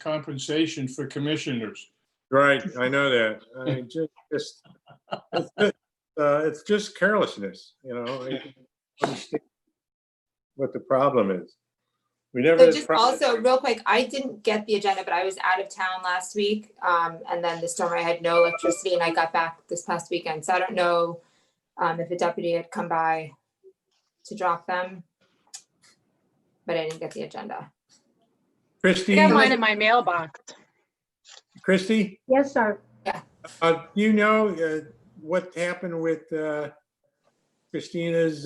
compensation for commissioners. Right, I know that. I it's just carelessness, you know. I don't understand what the problem is. We never. So just also real quick, I didn't get the agenda, but I was out of town last week. And then the storm, I had no electricity and I got back this past weekend. So I don't know if the deputy had come by to drop them, but I didn't get the agenda. Christy, I got mine in my mailbox. Christy, Yes, sir. you know what happened with Christina's?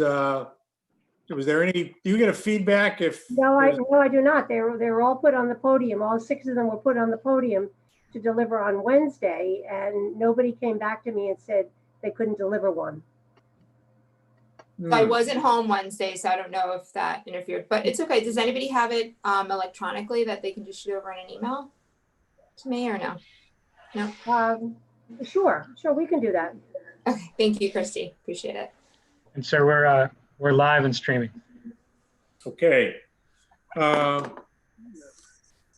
Was there any? Do you get a feedback if? No, I do not. They were all put on the podium. All 6 of them were put on the podium to deliver on Wednesday, and nobody came back to me and said they couldn't deliver one. So I wasn't home Wednesday, so I don't know if that interfered, but it's okay. Does anybody have it electronically that they can just shoot over in an email to me or no? No. Sure, we can do that. Okay, thank you, Christy. Appreciate it. And so we're live and streaming. Okay.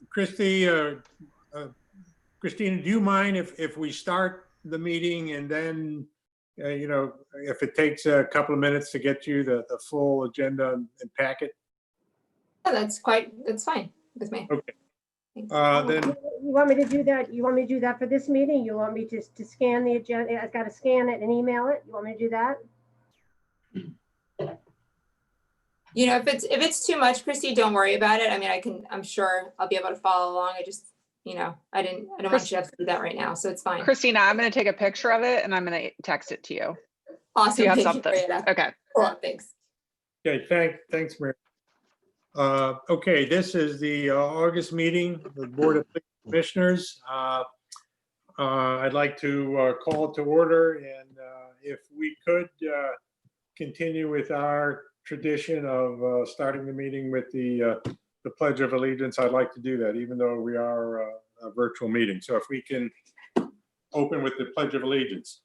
Christina, do you mind if we start the meeting and then, you know, if it takes a couple of minutes to get you the full agenda and packet? Yeah, that's fine with me. Okay. Thanks. Then You want me to do that? You want me to do that for this meeting? You want me to scan the agenda? I've got to scan it and email it. You want me to do that? You know, if it's too much, Christy, don't worry about it. I mean, I'm sure I'll be able to follow along. I just, you know, I don't want you to have to do that right now. So it's fine. Christina, I'm going to take a picture of it and I'm going to text it to you. Awesome. So you have Thank something. you, Brianna. Okay. Cool. Thanks. okay, thanks, Mary. Okay, this is the August meeting, the Board of Commissioners. I'd like to call it to order, and if we could continue with our tradition of starting the meeting with the Pledge of Allegiance, I'd like to do that, even though we are a virtual meeting. So if we can open with the Pledge of Allegiance.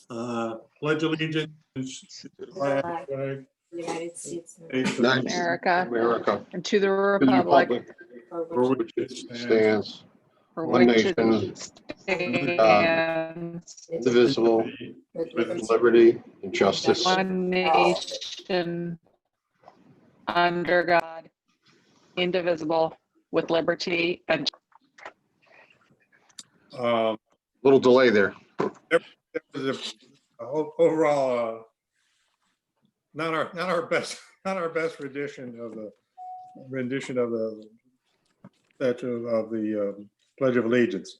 Pledge allegiance to the flag United States of America. And to the republic for which it stands for one which it nation, stands, indivisible, with liberty and justice. one nation, under God, indivisible, with liberty and. Little delay there. There was overall not our best rendition of the statue of the Pledge of Allegiance.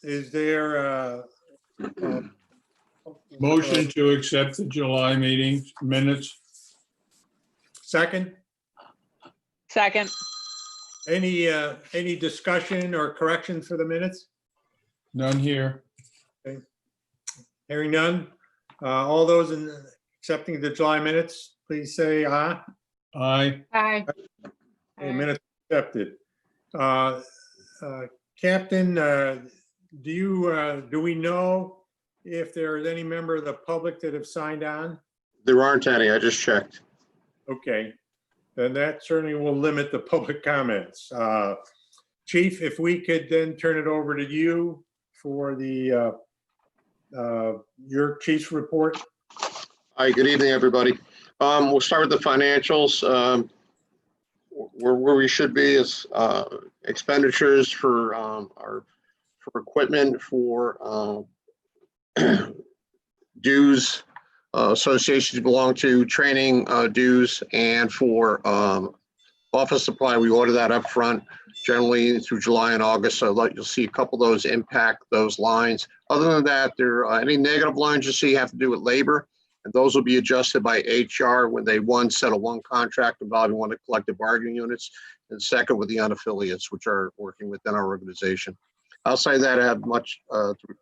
Is there a Motion to accept the July meeting minutes. second? Second. Any discussion or corrections for the minutes? None here. Hearing none. All those in accepting the July minutes, please say aye. Aye. Aye. Okay, minutes accepted. Captain, do we know if there is any member of the public that have signed on? There aren't any, I just checked. Okay, then that certainly will limit the public comments. Chief, if we could then turn it over to you for the your chief's report. Hi, good evening, everybody. We'll start with the financials. Where we should be is expenditures for equipment, for dues, associations belong to, training dues, and for office supply. We order that up front, generally through July and August. So you'll see a couple of those impact those lines. Other than that, there any negative lines you see have to do with labor, and those will be adjusted by HR when they settle one contract involving one of the collective bargaining units, and second with the unaffiliates, which are working within our organization. Outside of that, I have much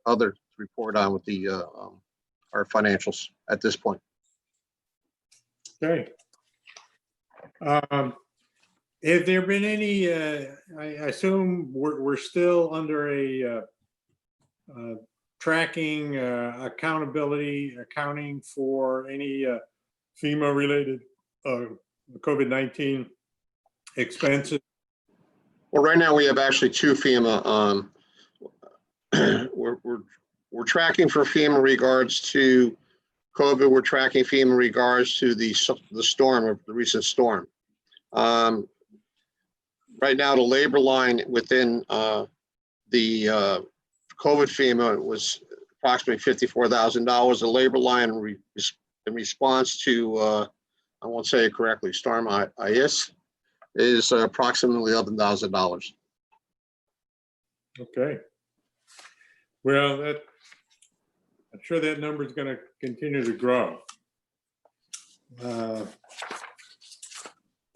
other to report on with the our financials at this point. Okay. Have there been any, I assume we're still under a tracking, accountability, accounting for any FEMA related COVID-19 expenses? Well, right now we have actually two FEMA. We're tracking for FEMA in regards to COVID. We're tracking FEMA in regards to the storm, of the recent storm. Right now, the labor line within the COVID FEMA was approximately $54,000. The labor line in response to, I won't say it correctly, Storm IS is approximately $11,000. Okay. Well, I'm sure that number is going to continue to grow.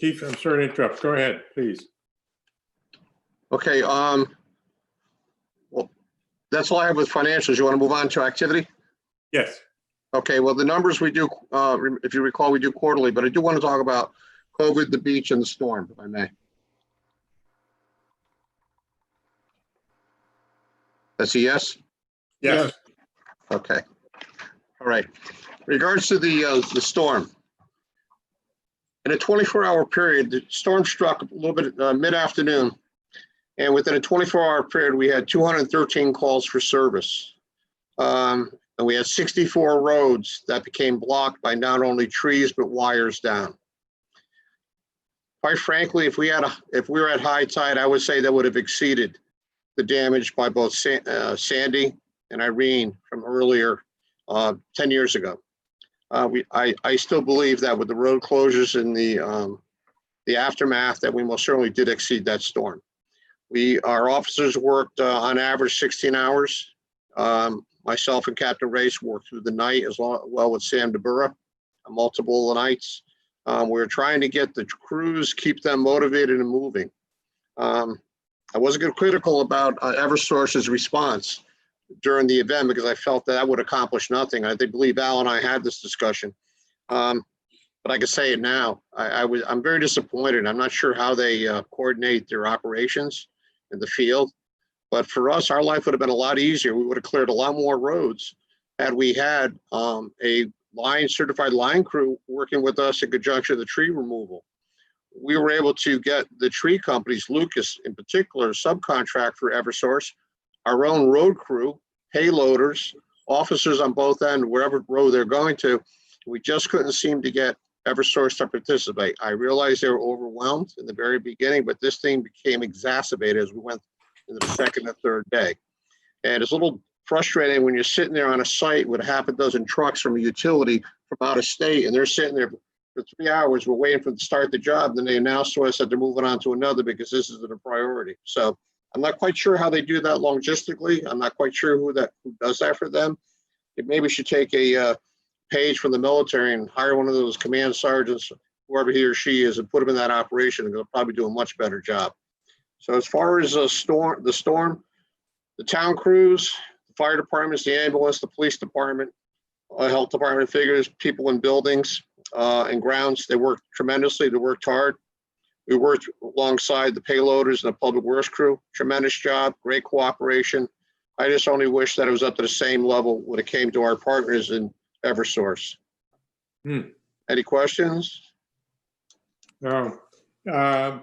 Chief, I'm sorry to interrupt. Go ahead, please. Okay, well, that's all I have with financials. You want to move on to activity? Yes. Okay, well, the numbers we do, if you recall, we do quarterly, but I do want to talk about COVID, the beach, and the storm, if I may. That's a yes? Yes. Okay. All right. Regards to the storm. In a 24-hour period, the storm struck a little bit mid-afternoon, and within a 24-hour period, we had 213 calls for service. And we had 64 roads that became blocked by not only trees, but wires down. Quite frankly, if we were at high tide, I would say that would have exceeded the damage by both Sandy and Irene from earlier 10 years ago. I still believe that with the road closures and the aftermath, that we most certainly did exceed that storm. Our officers worked on average 16 hours. Myself and Captain Race worked through the night as well with Sam DeBura on multiple nights. We were trying to get the crews, keep them motivated and moving. I wasn't getting critical about Eversource's response during the event because I felt that would accomplish nothing. I believe Al and I had this discussion, but I can say it now. I'm very disappointed. I'm not sure how they coordinate their operations in the field, but for us, our life would have been a lot easier. We would have cleared a lot more roads had we had a certified line crew working with us in conjunction with the tree removal. We were able to get the tree companies, Lucas in particular, subcontract for Eversource, our own road crew, payloaders, officers on both ends, wherever road they're going to. We just couldn't seem to get Eversource to participate. I realized they were overwhelmed in the very beginning, but this thing became exacerbated as we went into the second and third day. And it's a little frustrating when you're sitting there on a site with a half a dozen trucks from a utility from out of state, and they're sitting there for 3 hours. We're waiting for them to start the job. Then they announce to us that they're moving on to another because this isn't a priority. So I'm not quite sure how they do that logistically. I'm not quite sure who does that for them. Maybe we should take a page from the military and hire one of those command sergeants, whoever he or she is, and put them in that operation, and they'll probably do a much better job. So as far as the storm, the town crews, the fire departments, the ambulance, the police department, health department figures, people in buildings and grounds, they worked tremendously. They worked hard. We worked alongside the payloaders and the public works crew. Tremendous job, great cooperation. I just only wish that it was up to the same level when it came to our partners in Eversource. Any questions? No. I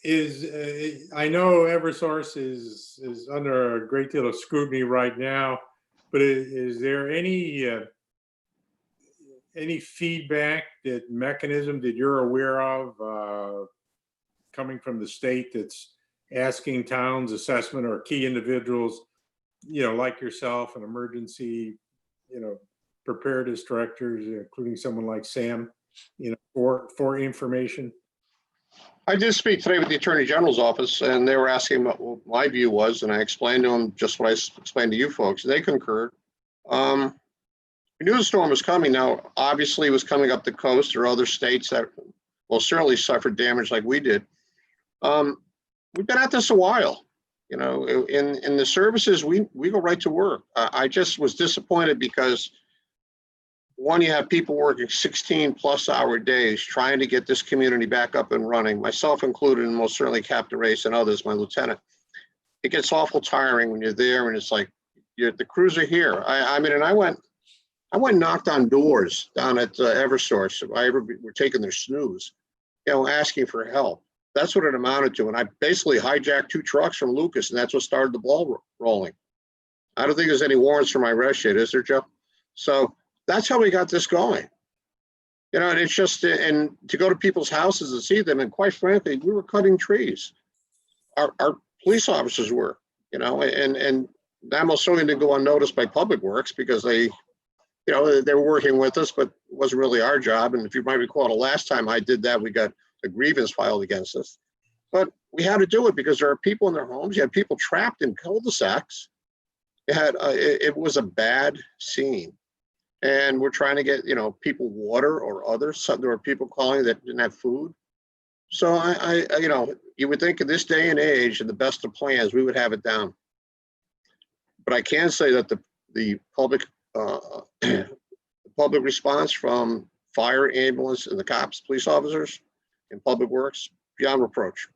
know Eversource is under a great deal of scrutiny right now, but is there any feedback, mechanism that you're aware of coming from the state that's asking towns, assessment, or key individuals, like yourself, an emergency, preparedness directors, including someone like Sam, for information? I did speak today with the Attorney General's office, and they were asking what my view was, and I explained to them just what I explained to you folks. They concurred. We knew the storm was coming. Now, obviously, it was coming up the coast or other states that will certainly suffered damage like we did. We've been at this a while. In the services, we go right to work. I just was disappointed because, one, you have people working 16+ hour days trying to get this community back up and running, myself included, and most certainly Captain Race and others, my lieutenant. It gets awful tiring when you're there and it's like, the crews are here. I went and knocked on doors down at Eversource. If I ever were taking their snooze, asking for help. That's what it amounted to. And I basically hijacked 2 trucks from Lucas, and that's what started the ball rolling. I don't think there's any warrants for my arrest yet, is there, Joe? So that's how we got this going. You know, and it's just, and to go to people's houses and see them, and quite frankly, we were cutting trees. Our police officers were, you know, and that most certainly didn't go unnoticed by Public Works because they, you know, they were working with us, but it wasn't really our job. And if you might recall, the last time I did that, we got a grievance filed against us. But we had to do it because there are people in their homes. You had people trapped in cul-de-sacs. It was a bad scene. And we're trying to get, you know, people water or others. So there were people calling that didn't have food. So I you know, you would think in this day and age, and the best of plans, we would have it down. But I can say that the public public response from fire, ambulance, and the cops, police officers, and Public Works, beyond reproach.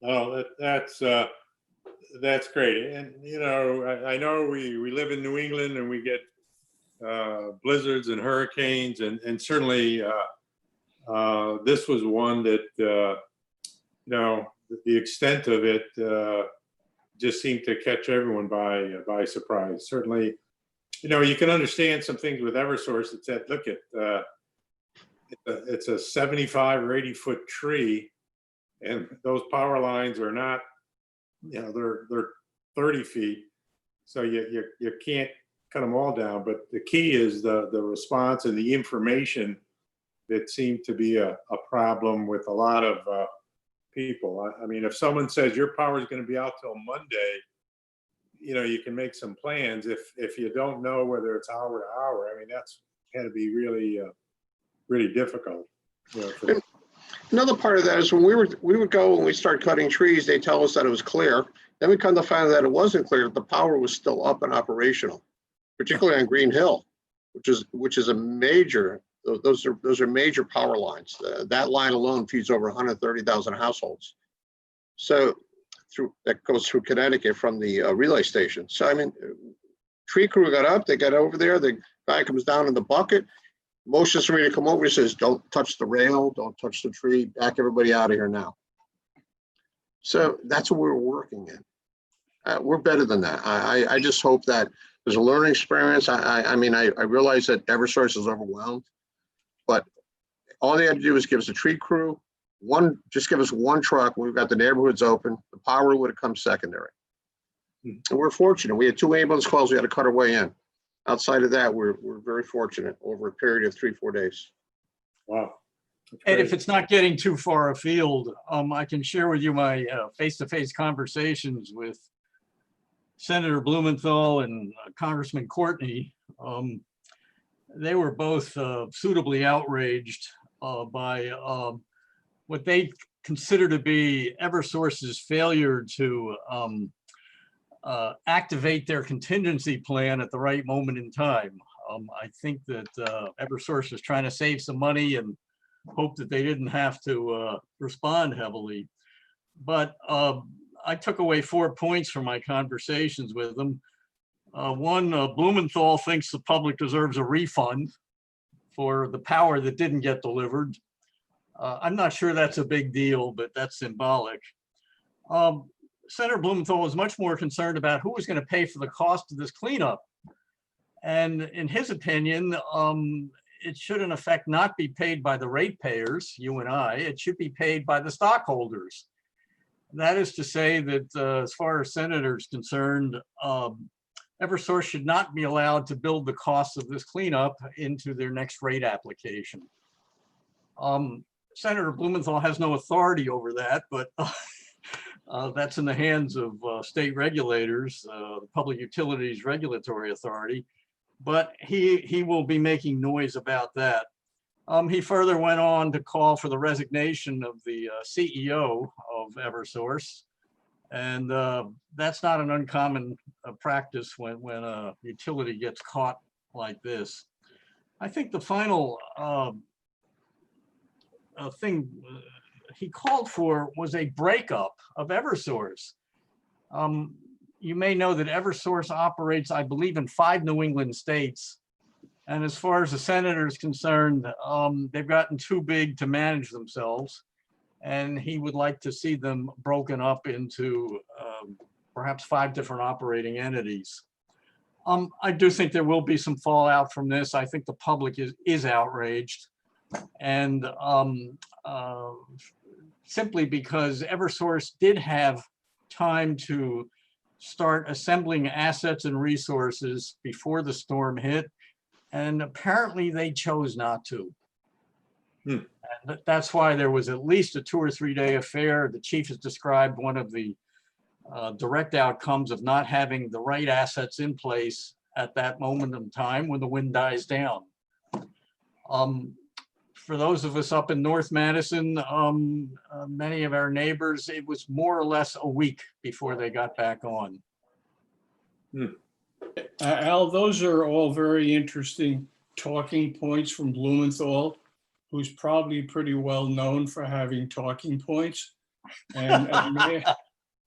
Oh, that's great. And, you know, I know we live in New England and we get blizzards and hurricanes, and certainly this was one that, you know, the extent of it just seemed to catch everyone by surprise. Certainly, you know, you can understand some things with Eversource that said, look, it's a 75 or 80 foot tree, and those power lines are not, you know, they're 30 feet. So you can't cut them all down. But the key is the response and the information that seemed to be a problem with a lot of people. I mean, if someone says your power is going to be out till Monday, you know, you can make some plans. If you don't know whether it's hour to hour, I mean, that's had to be really, really difficult. You know, Another part of that is when we would go and we start cutting trees, they tell us that it was clear. Then we come to find out that it wasn't clear, that the power was still up and operational, particularly on Green Hill, which is a major, those are major power lines. That line alone feeds over 130,000 households. So that goes through Connecticut from the relay station. So I mean, tree crew got up, they got over there, the guy comes down in the bucket, motions for me to come over. He says, don't touch the rail, don't touch the tree, back everybody out of here now. So that's what we're working in. We're better than that. I just hope that there's a learning experience. I mean, I realize that Eversource is overwhelmed, but all they had to do is give us a tree crew, just give us one truck. We've got the neighborhoods open. The power would have come secondary. And we're fortunate. We had 2 ambulance calls. We had to cut our way in. Outside of that, we're very fortunate over a period of 3-4 days. wow. And if it's not getting too far afield, I can share with you my face-to-face conversations with Senator Blumenthal and Congressman Courtney. They were both suitably outraged by what they consider to be Eversource's failure to activate their contingency plan at the right moment in time. I think that Eversource is trying to save some money and hope that they didn't have to respond heavily. But I took away 4 points from my conversations with them. One, Blumenthal thinks the public deserves a refund for the power that didn't get delivered. I'm not sure that's a big deal, but that's symbolic. Senator Blumenthal was much more concerned about who was going to pay for the cost of this cleanup. And in his opinion, it should in effect not be paid by the ratepayers, you and I, it should be paid by the stockholders. That is to say that as far as Senator is concerned, Eversource should not be allowed to build the costs of this cleanup into their next rate application. Senator Blumenthal has no authority over that, but that's in the hands of state regulators, the Public Utilities Regulatory Authority, but he will be making noise about that. He further went on to call for the resignation of the CEO of Eversource, and that's not an uncommon practice when a utility gets caught like this. I think the final thing he called for was a breakup of Eversource. You may know that Eversource operates, I believe, in 5 New England states. And as far as the senator is concerned, they've gotten too big to manage themselves. And he would like to see them broken up into perhaps 5 different operating entities. I do think there will be some fallout from this. I think the public is outraged. And simply because Eversource did have time to start assembling assets and resources before the storm hit, and apparently they chose not to. And that's why there was at least a 2 or 3 day affair. The chief has described one of the direct outcomes of not having the right assets in place at that moment in time when the wind dies down. For those of us up in North Madison, many of our neighbors, it was more or less a week before they got back on. Al, those are all very interesting talking points from Blumenthal, who's probably pretty well known for having talking points. And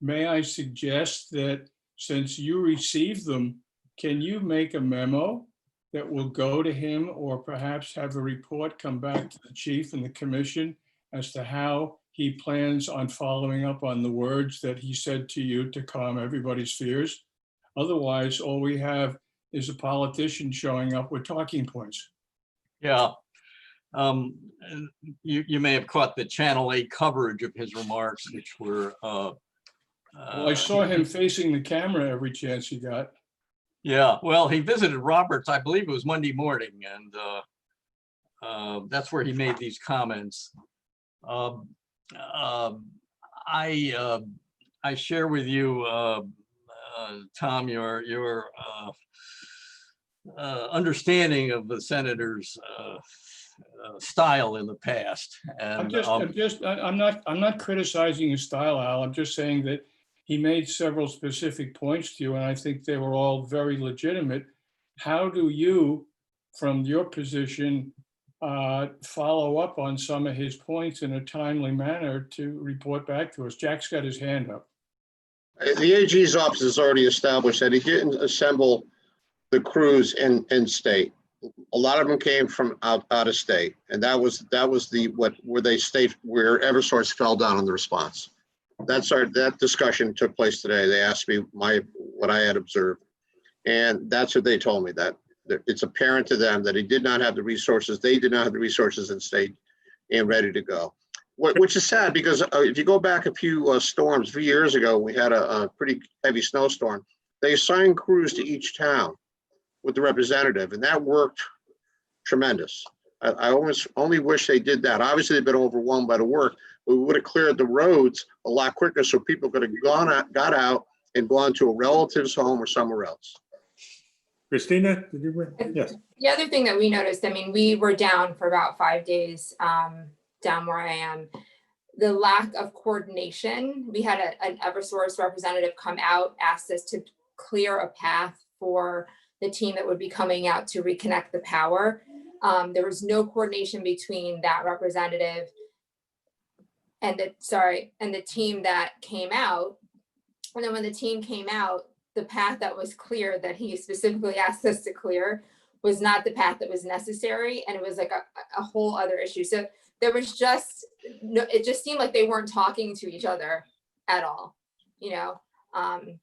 may I suggest that since you received them, can you make a memo that will go to him, or perhaps have a report come back to the chief and the commission as to how he plans on following up on the words that he said to you to calm everybody's fears? Otherwise, all we have is a politician showing up with talking points. Yeah. You may have caught the Channel 8 coverage of his remarks, which were Well, I saw him facing the camera every chance he got. yeah, well, he visited Roberts, I believe it was Monday morning, and that's where he made these comments. I share with you, Tom, your understanding of the senator's style in the past. And I'm not criticizing his style, Al. I'm just saying that he made several specific points to you, and I think they were all very legitimate. How do you, from your position, follow up on some of his points in a timely manner to report back to us? Jack's got his hand up. The AG's office has already established that he didn't assemble the crews in state. A lot of them came from out of state, and that was where Eversource fell down on the response. That discussion took place today. They asked me what I had observed, and that's what they told me, that it's apparent to them that he did not have the resources. They did not have the resources in state and ready to go. Which is sad, because if you go back a few storms, a few years ago, we had a pretty heavy snowstorm. They assigned crews to each town with the representative, and that worked tremendous. I only wish they did that. Obviously, they've been overwhelmed by the work, but we would have cleared the roads a lot quicker, so people could have got out and gone to a relative's home or somewhere else. Christina, did you? Yes. The other thing that we noticed, I mean, we were down for about 5 days, down where I am. The lack of coordination. We had an Eversource representative come out, asked us to clear a path for the team that would be coming out to reconnect the power. There was no coordination between that representative and the team that came out. And then when the team came out, the path that was clear, that he specifically asked us to clear, was not the path that was necessary. And it was like a whole other issue. So there was just, it just seemed like they weren't talking to each other at all, you know?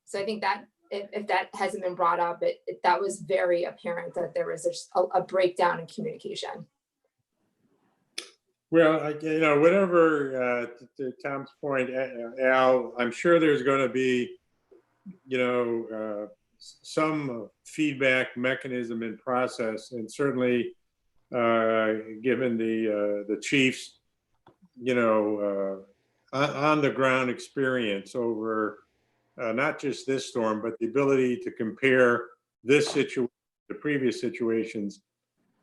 So I think that if that hasn't been brought up, that was very apparent that there was a breakdown in communication. Well, whatever, to Tom's point, Al, I'm sure there's going to be, some feedback mechanism and process, and certainly given the chief's, on the ground experience over not just this storm, but the ability to compare this situation to previous situations,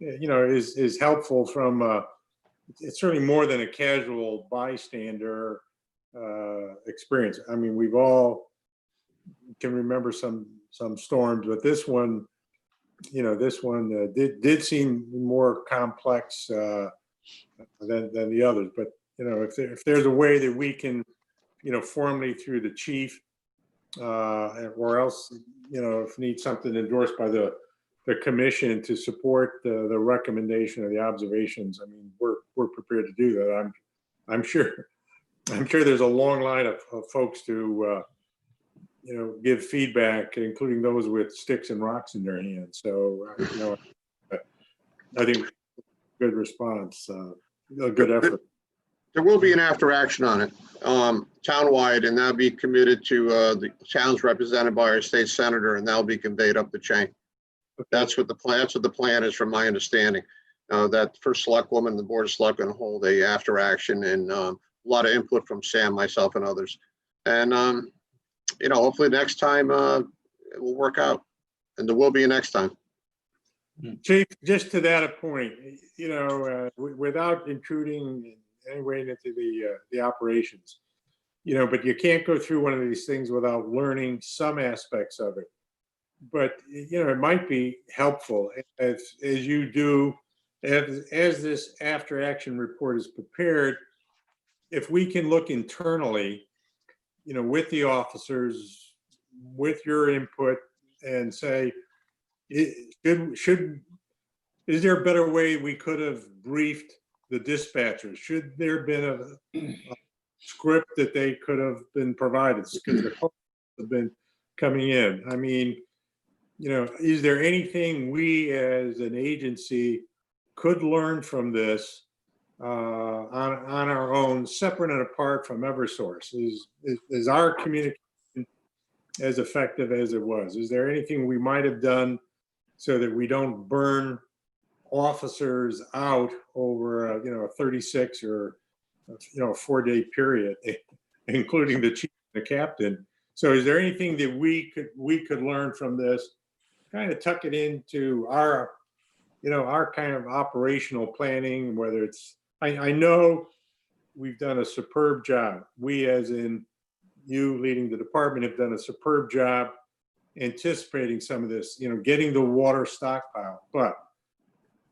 is helpful from it's certainly more than a casual bystander experience. I mean, we've all can remember some storms, but this one, did seem more complex than the others. But if there's a way that we can, formally through the chief, or else, if need something endorsed by the commission to support the recommendation or the observations, I mean, we're prepared to do that. I'm sure I'm sure there's a long line of folks to, give feedback, including those with sticks and rocks in their hands. So, I think good response, a good effort. There will be an after action on it, townwide, and that'll be committed to the towns represented by our state senator, and that'll be conveyed up the chain. That's what the plan is, from my understanding. That first select woman, the board of selectmen hold a after action, and a lot of input from Sam, myself, and others. And hopefully next time it will work out, and there will be a next time. Chief, just to that point, without intruding anyway into the operations, but you can't go through one of these things without learning some aspects of it. But, it might be helpful as you do, as this after action report is prepared, if we can look internally, with the officers, with your input, and say, is there a better way we could have briefed the dispatchers? Should there have been a script that they could have been provided, because the calls have been coming in? I mean, is there anything we as an agency could learn from this on our own, separate and apart from Eversource? Is our communication as effective as it was? Is there anything we might have done so that we don't burn officers out over a 36 or a 4-day period, including the chief and the captain? So is there anything that we could learn from this, kind of tuck it into our kind of operational planning, whether it's, I know we've done a superb job. We, as in you leading the department, have done a superb job anticipating some of this, getting the water stockpile. But,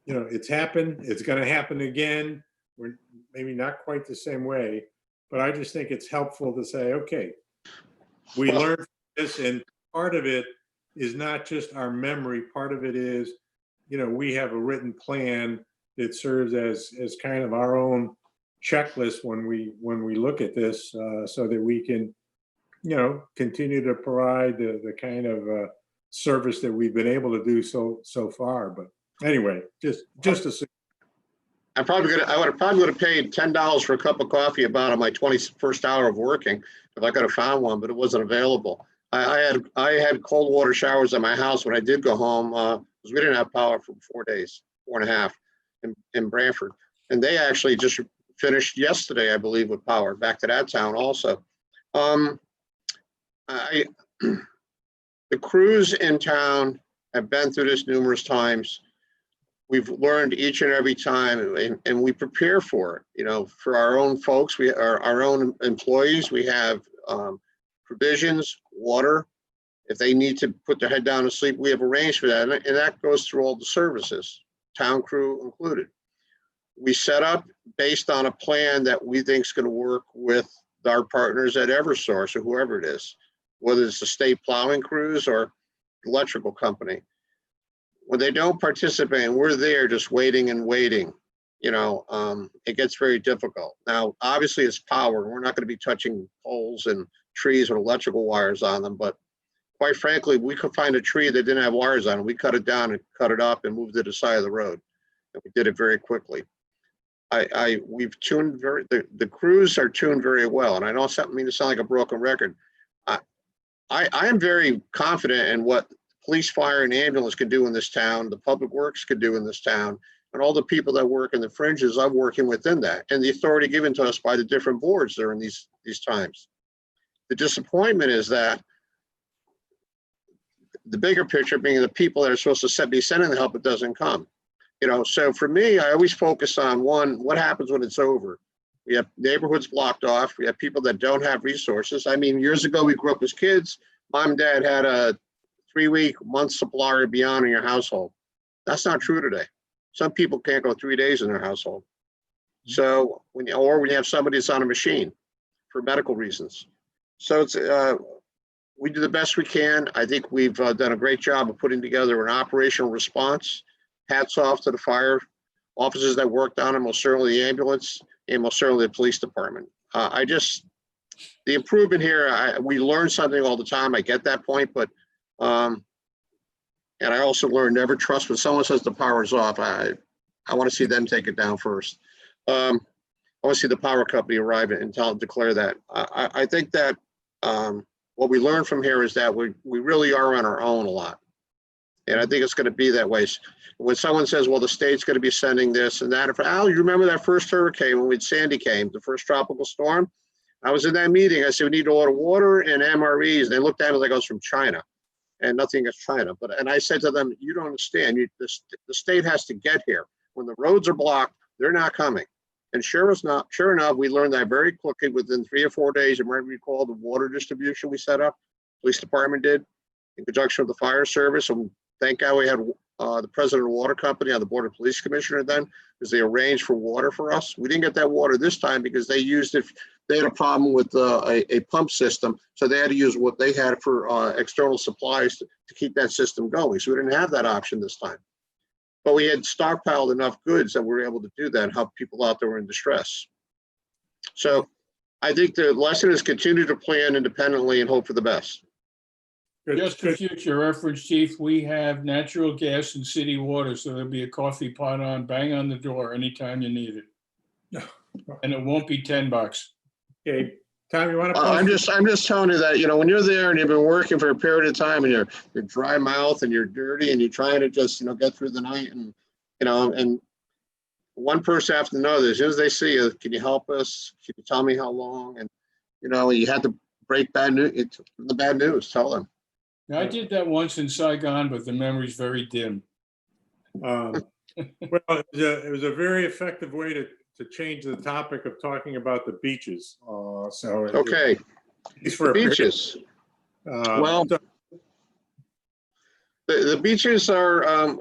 it's happened. It's going to happen again. We're maybe not quite the same way, but I just think it's helpful to say, okay, we learned from this, and part of it is not just our memory. Part of it is, we have a written plan that serves as kind of our own checklist when we look at this, so that we can, continue to provide the kind of service that we've been able to do so far. But anyway, just a. I would have paid $10 for a cup of coffee about on my 21st hour of working if I could have found one, but it wasn't available. I had cold water showers at my house when I did go home, because we didn't have power for 4 days, 4.5 in Branford. And they actually just finished yesterday, I believe, with power back to that town also. The crews in town have been through this numerous times. We've learned each and every time, and we prepare for it. For our own folks, our own employees, we have provisions, water. If they need to put their head down to sleep, we have arranged for that, and that goes through all the services, town crew included. We set up based on a plan that we think is going to work with our partners at Eversource or whoever it is, whether it's the state plowing crews or electrical company. When they don't participate and we're there just waiting and waiting, it gets very difficult. Now, obviously it's power, and we're not going to be touching poles and trees with electrical wires on them, but quite frankly, we could find a tree that didn't have wires on it. We cut it down and cut it up and moved it to the side of the road. And we did it very quickly. We've tuned the crews are tuned very well. And I don't mean to sound like a broken record. I am very confident in what police, fire, and ambulance can do in this town, the public works could do in this town, and all the people that work in the fringes are working within that, and the authority given to us by the different boards during these times. The disappointment is that the bigger picture being the people that are supposed to be sending the help, it doesn't come. So for me, I always focus on what happens when it's over. We have neighborhoods blocked off. We have people that don't have resources. I mean, years ago, we grew up as kids. Mom and dad had a 3-week, month supply or beyond in your household. That's not true today. Some people can't go 3 days in their household. So when you have somebody that's on a machine for medical reasons. So it's we do the best we can. I think we've done a great job of putting together an operational response. Hats off to the fire officers that worked on it, most certainly the ambulance, and most certainly the police department. The improvement here, we learn something all the time. I get that point, but, and I also learned never trust when someone says the power is off. I want to see them take it down first. I want to see the power company arrive and declare that. I think that what we learned from here is that we really are on our own a lot. And I think it's going to be that way. When someone says, well, the state's going to be sending this and that, Al, you remember that first hurricane when Sandy came, the first tropical storm? I was in that meeting. I said, we need to order water and MREs. And they looked at me like I was from China, and nothing against China. And I said to them, you don't understand. The state has to get here. When the roads are blocked, they're not coming. And sure enough, we learned that very quickly within 3 or 4 days. And remember, we called the water distribution we set up, police department did, in conjunction with the fire service. And thank God we had the president of the water company on the board of police commissioner then, because they arranged for water for us. We didn't get that water this time because they used it. They had a problem with a pump system, so they had to use what they had for external supplies to keep that system going. So we didn't have that option this time. But we had stockpiled enough goods that we were able to do that and help people out that were in distress. So I think the lesson is continue to plan independently and hope for the best. Good, Just for good. future reference, Chief, we have natural gas and city water, so there'll be a coffee pot on, bang on the door anytime you need it. And it won't be $10. Okay, Tom, you want to? I'm just telling you that, when you're there and you've been working for a period of time and you're dry mouth and you're dirty and you're trying to just, get through the night and, and one person after another, as soon as they see you, can you help us? Can you tell me how long? And, you had to break the bad news, tell them. Now, I did that once in Saigon, but the memory's very dim. Well, it was a very effective way to change the topic of talking about the beaches. Okay, at least for a period. beaches. Well, The beaches are,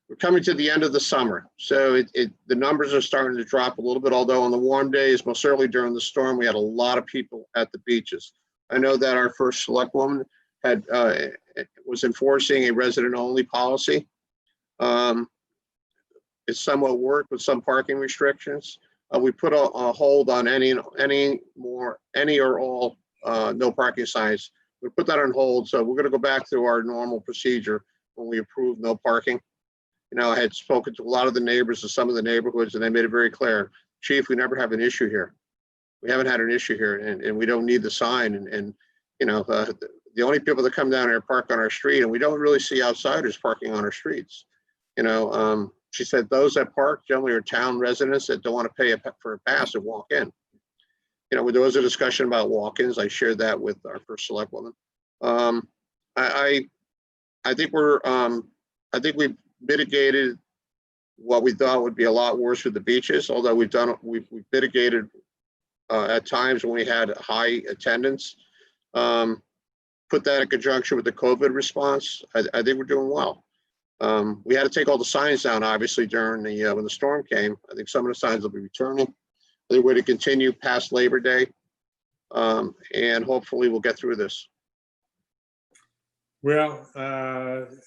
we're coming to the end of the summer. So the numbers are starting to drop a little bit, although on the warm days, most certainly during the storm, we had a lot of people at the beaches. I know that our first select woman was enforcing a resident-only policy. It somewhat worked with some parking restrictions. We put a hold on any or all no parking signs. We put that on hold, so we're going to go back to our normal procedure when we approve no parking. I had spoken to a lot of the neighbors of some of the neighborhoods, and they made it very clear, Chief, we never have an issue here. We haven't had an issue here, and we don't need the sign. And the only people that come down here park on our street, and we don't really see outsiders parking on our streets. She said those that park generally are town residents that don't want to pay for a pass and walk in. There was a discussion about walk-ins. I shared that with our first select woman. I think we've mitigated what we thought would be a lot worse with the beaches, although we've mitigated at times when we had high attendance. Put that in conjunction with the COVID response, I think we're doing well. We had to take all the signs down, obviously, during when the storm came. I think some of the signs will be returning. I think we're to continue past Labor Day, and hopefully we'll get through this. well,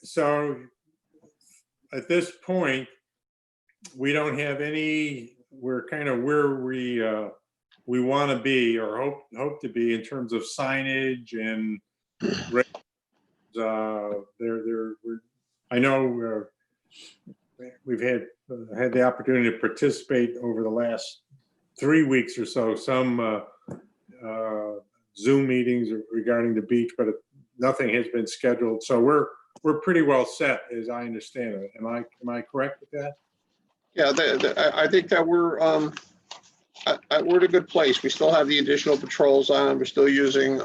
so at this point, we don't have we're kind of where we want to be or hope to be in terms of signage and I know we've had the opportunity to participate over the last 3 weeks or so, some Zoom meetings regarding the beach, but nothing has been scheduled. So we're pretty well set, as I understand it. Am I correct with that? Yeah, I think that we're in a good place. We still have the additional patrols on. We're still using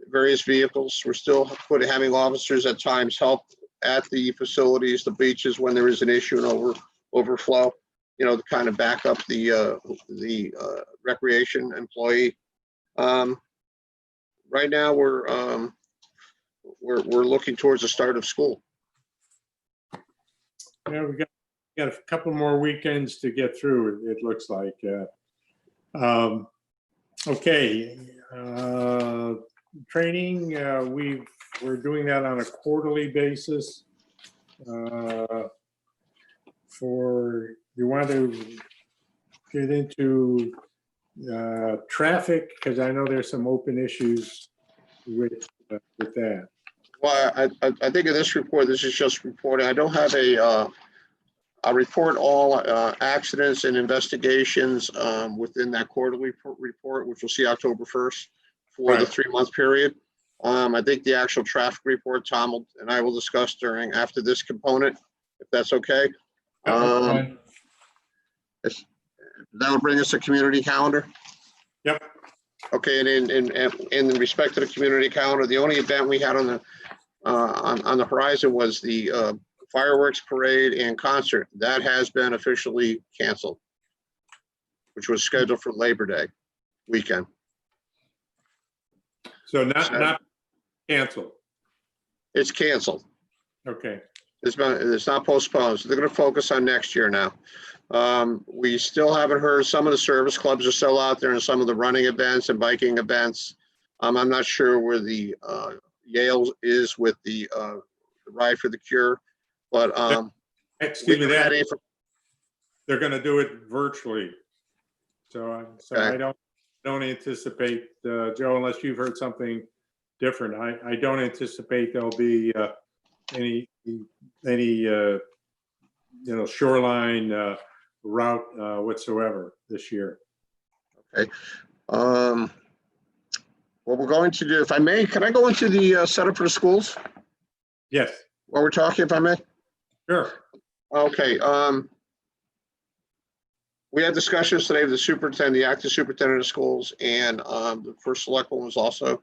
various vehicles. We're still having officers at times help at the facilities, the beaches, when there is an issue and overflow, to kind of back up the recreation employee. Right now, we're looking towards the start of school. Yeah, we got a couple more weekends to get through, it looks like. Okay. Training, we're doing that on a quarterly basis. You want to get into traffic, because I know there's some open issues with that. Well, I think in this report, this is just reporting. I don't have I report all accidents and investigations within that quarterly report, which we'll see October 1st for the Right. 3-month period. I think the actual traffic report, Tom and I will discuss after this component, if that's okay. Fine. That would bring us a community calendar. Yep. Okay, and in respect to the community calendar, the only event we had on the horizon was the fireworks parade and concert. That has been officially canceled, which was scheduled for Labor Day weekend. So not canceled. It's canceled. Okay. It's not postponed. So they're going to focus on next year now. We still haven't heard. Some of the service clubs are still out there and some of the running events and biking events. I'm not sure where the Yale is with the Ride for the Cure, but Excuse me, we haven't had any they're going to do it virtually. So Okay. I don't anticipate, Joe, unless you've heard something different. I don't anticipate there'll be any shoreline route whatsoever this year. What we're going to do, if I may, can I go into the setup for the schools Yes, while we're talking, if I may? sure. Okay, we had discussions today with the superintendent, the acting superintendent of schools, and the first select one was also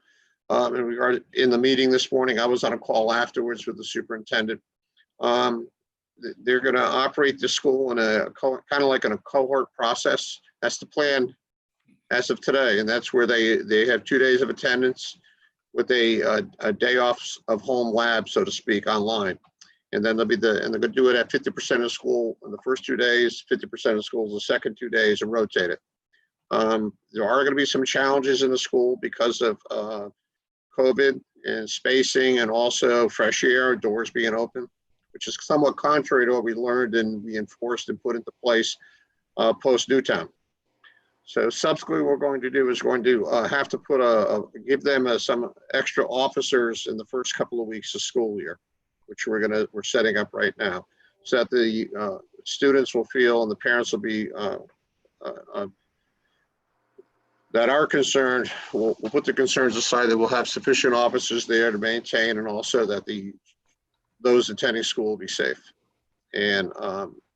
in the meeting this morning. I was on a call afterwards with the superintendent. They're going to operate the school in a kind of like in a cohort process. That's the plan as of today, and that's where they have 2 days of attendance with a day off of home lab, so to speak, online. And then they're going to do it at 50% of school in the first 2 days, 50% of schools the second 2 days, and rotate it. There are going to be some challenges in the school because of COVID and spacing, and also fresh air, doors being open, which is somewhat contrary to what we learned and we enforced and put into place post Newtown. So subsequently, what we're going to do is going to have to give them some extra officers in the first couple of weeks of school year, which we're setting up right now, so that the students will feel and the parents will be that are concerned. We'll put the concerns aside, that we'll have sufficient officers there to maintain, and also that those attending school will be safe, and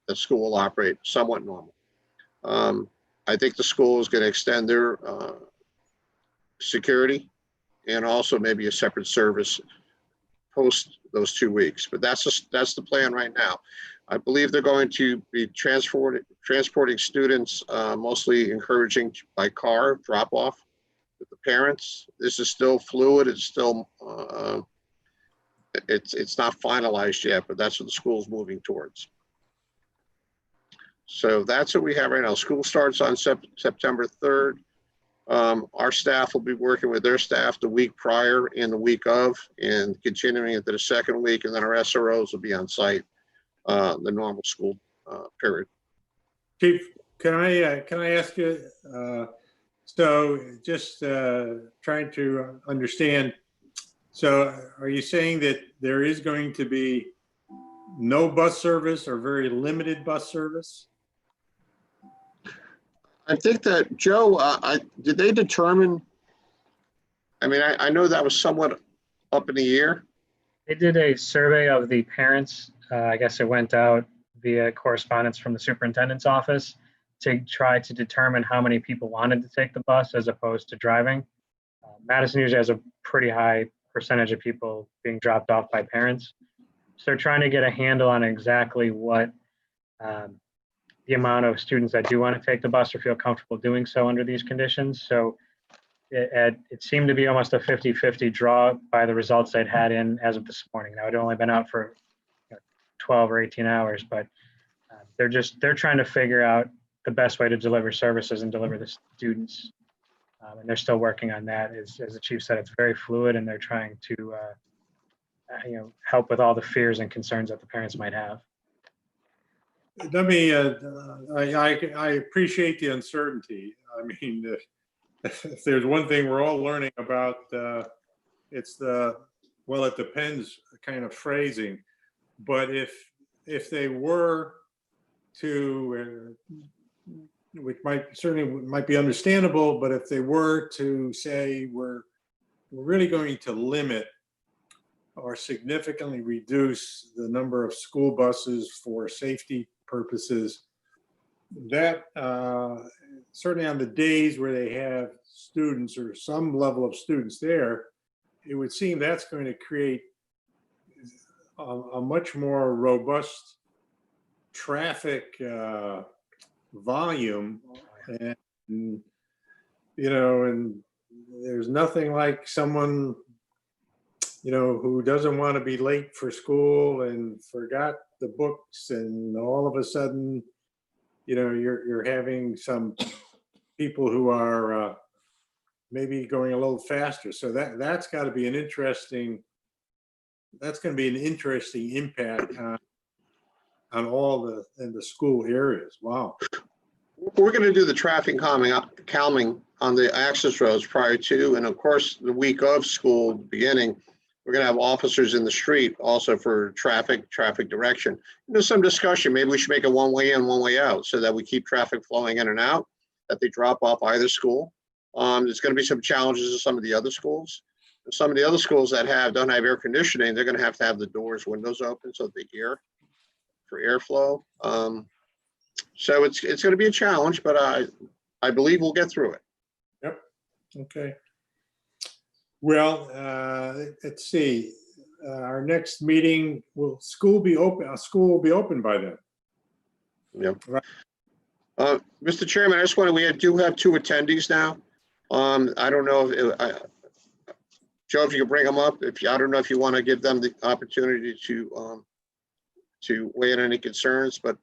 the school will operate somewhat normal. I think the school is going to extend their security and also maybe a separate service post those 2 weeks, but that's the plan right now. I believe they're going to be transporting students, mostly encouraging by car drop off with the parents. This is still fluid. It's still it's not finalized yet, but that's what the school's moving towards. So that's what we have right now. School starts on September 3rd. Our staff will be working with their staff the week prior and the week of, and continuing into the second week, and then our SROs will be on site the normal school period. Chief, can I ask you, so just trying to understand, so are you saying that there is going to be no bus service or very limited bus service? I think that, Joe, did they determine, I mean, I know that was somewhat up in the air. They did a survey of the parents. I guess it went out via correspondence from the superintendent's office to try to determine how many people wanted to take the bus as opposed to driving. Madison usually has a pretty high percentage of people being dropped off by parents. So they're trying to get a handle on exactly what the amount of students that do want to take the bus or feel comfortable doing so under these conditions. So it seemed to be almost a 50-50 draw by the results they'd had in as of this morning. Now, it had only been out for 12 or 18 hours, but they're trying to figure out the best way to deliver services and deliver the students. And they're still working on that. As the chief said, it's very fluid, and they're trying to help with all the fears and concerns that the parents might have. let me, I appreciate the uncertainty. I mean, if there's one thing we're all learning about, it's the, well, it depends kind of phrasing. But if they were to, which might be understandable, but if they were to say we're really going to limit or significantly reduce the number of school buses for safety purposes, that certainly on the days where they have students or some level of students there, it would seem that's going to create a much more robust traffic volume. And, and there's nothing like someone, who doesn't want to be late for school and forgot the books, and all of a sudden, you're having some people who are maybe going a little faster. So that's got to be an interesting, that's going to be an interesting impact on all in the school areas. Wow. We're going to do the traffic calming on the access roads prior to, and of course, the week of school beginning, we're going to have officers in the street also for traffic direction. There's some discussion. Maybe we should make it one way in, one way out, so that we keep traffic flowing in and out, that they drop off either school. There's going to be some challenges in some of the other schools. Some of the other schools that don't have air conditioning, they're going to have the doors, windows open so that the for airflow. So it's going to be a challenge, but I believe we'll get through it. Yep. Okay. Well, let's see. Our next meeting, school will be open by then. Yep. Right. Mr. Chairman, I just we do have 2 attendees now. I don't know if Joe, if you could bring them up. I don't know if you want to give them the opportunity to weigh in any concerns, but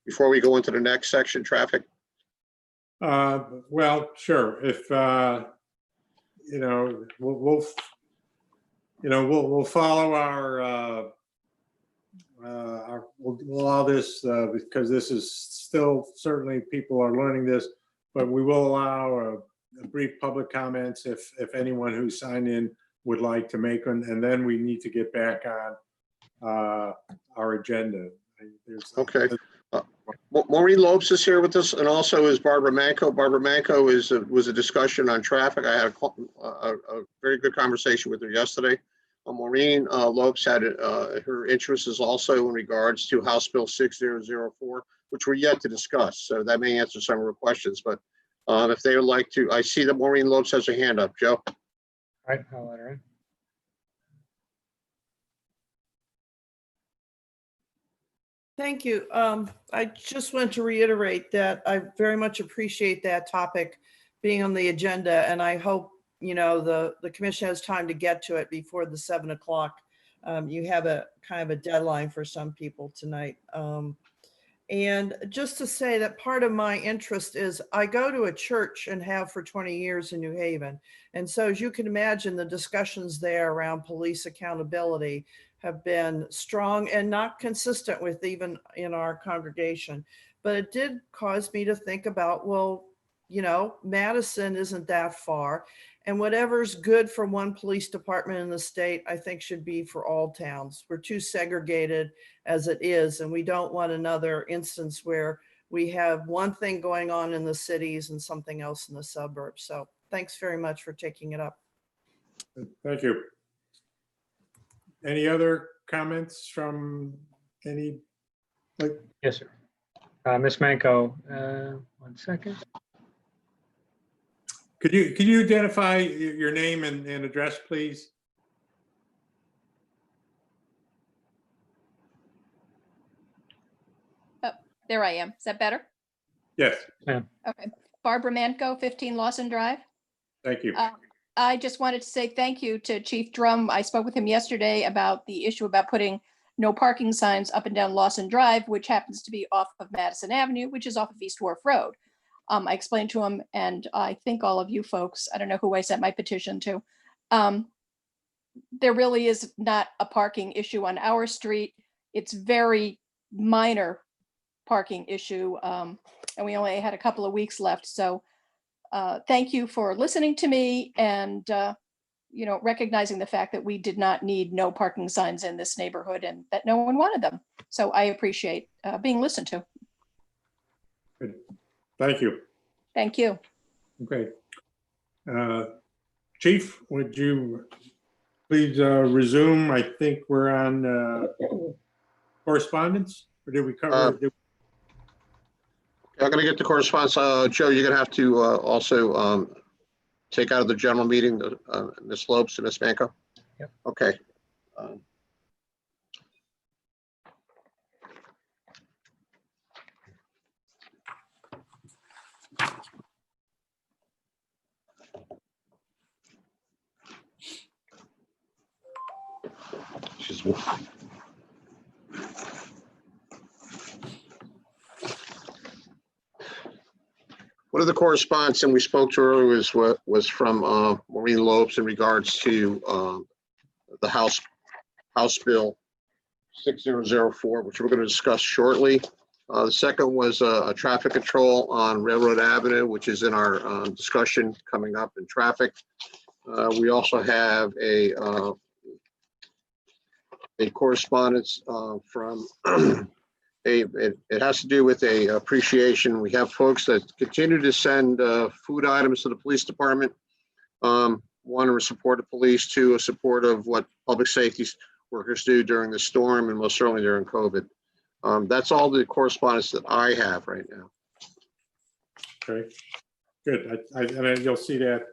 before we go into the next section, traffic. Well, sure. If we'll follow our we'll allow this because this is still, certainly people are learning this, but we will allow a brief public comments if anyone who signed in would like to make one, and then we need to get back on our agenda. Okay. Maureen Lopes is here with us, and also is Barbara Manco. Barbara Manco was a discussion on traffic. I had a very good conversation with her yesterday. Maureen Lopes had her interest is also in regards to House Bill 6004, which we're yet to discuss. So that may answer some of her questions. But if they would like to, I see that Maureen Lopes has her hand up. Joe. All right, I'll let her in. Thank you. I just want to reiterate that I very much appreciate that topic being on the agenda, and I hope, the commission has time to get to it before the 7 o'clock. You have a kind of a deadline for some people tonight. And just to say that part of my interest is I go to a church and have for 20 years in New Haven. And so as you can imagine, the discussions there around police accountability have been strong and not consistent with even in our congregation. But it did cause me to think about, well, Madison isn't that far. And whatever's good for one police department in the state, I think should be for all towns. We're too segregated as it is, and we don't want another instance where we have one thing going on in the cities and something else in the suburbs. So thanks very much for taking it up. Thank you. Any other comments from any? Yes, sir. Ms. Manco, 1 second. Could you identify your name and address, please? Oh, there I am. Is that better? Yes. Okay. Barbara Manco, 15 Lawson Drive. Thank you. I just wanted to say thank you to Chief Drum. I spoke with him yesterday about the issue about putting no parking signs up and down Lawson Drive, which happens to be off of Madison Avenue, which is off of East Wharf Road. I explained to him, and I think all of you folks, I don't know who I sent my petition to, there really is not a parking issue on our street. It's very minor parking issue. And we only had a couple of weeks left. So thank you for listening to me and, recognizing the fact that we did not need no parking signs in this neighborhood and that no one wanted them. So I appreciate being listened to. Good. Thank you. Thank you. Okay. Chief, would you please resume? I think we're on correspondence, or did we cover? I'm gonna get the correspondence. Joe, you're gonna have to also take out of the general meeting, Ms. Lopes and Ms. Manco? Yep. Okay. She's one of the correspondence, and we spoke to her, was from Maureen Lopes in regards to the House Bill 6004, which we're going to discuss shortly. The second was a traffic control on Railroad Avenue, which is in our discussion coming up in traffic. We also have a correspondence from it has to do with a appreciation. We have folks that continue to send food items to the police department. One, in support of police, two, in support of what public safety workers do during the storm and most certainly during COVID. That's all the correspondence that I have right now. Okay, good. And you'll see that,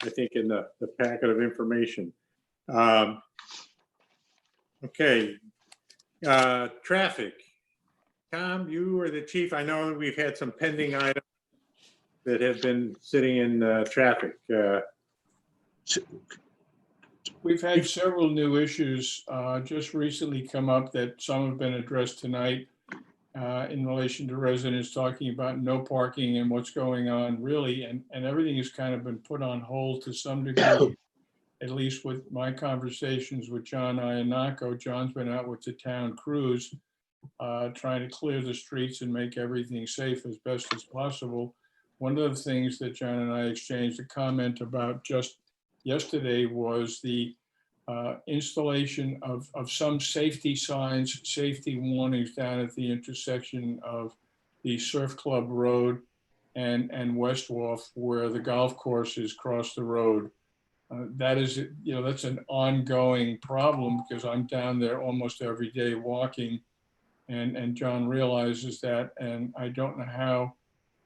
I think, in the packet of information. Okay, traffic. Tom, you are the chief. I know we've had some pending items that have been sitting in traffic. We've had several new issues just recently come up that some have been addressed tonight in relation to residents talking about no parking and what's going on really. And everything has kind of been put on hold to some degree, at least with my conversations with John Iannacco. John's been out with the town crews trying to clear the streets and make everything safe as best as possible. One of the things that John and I exchanged a comment about just yesterday was the installation of some safety signs, safety warnings down at the intersection of the Surf Club Road and West Wharf, where the golf courses cross the road. That is, that's an ongoing problem because I'm down there almost every day walking, and John realizes that, and I don't know how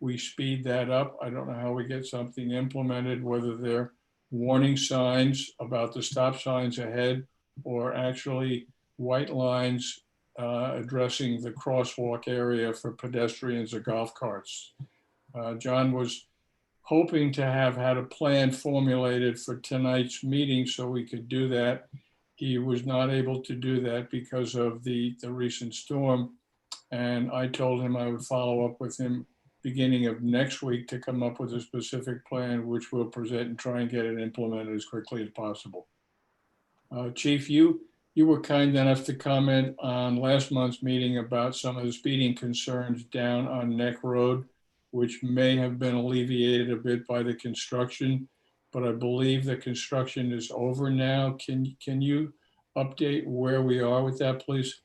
we speed that up. I don't know how we get something implemented, whether they're warning signs about the stop signs ahead or actually white lines addressing the crosswalk area for pedestrians or golf carts. John was hoping to have had a plan formulated for tonight's meeting so we could do that. He was not able to do that because of the recent storm. And I told him I would follow up with him beginning of next week to come up with a specific plan, which we'll present and try and get it implemented as quickly as possible. Chief, you were kind enough to comment on last month's meeting about some of the speeding concerns down on Neck Road, which may have been alleviated a bit by the construction, but I believe the construction is over now. Can you update where we are with that, please?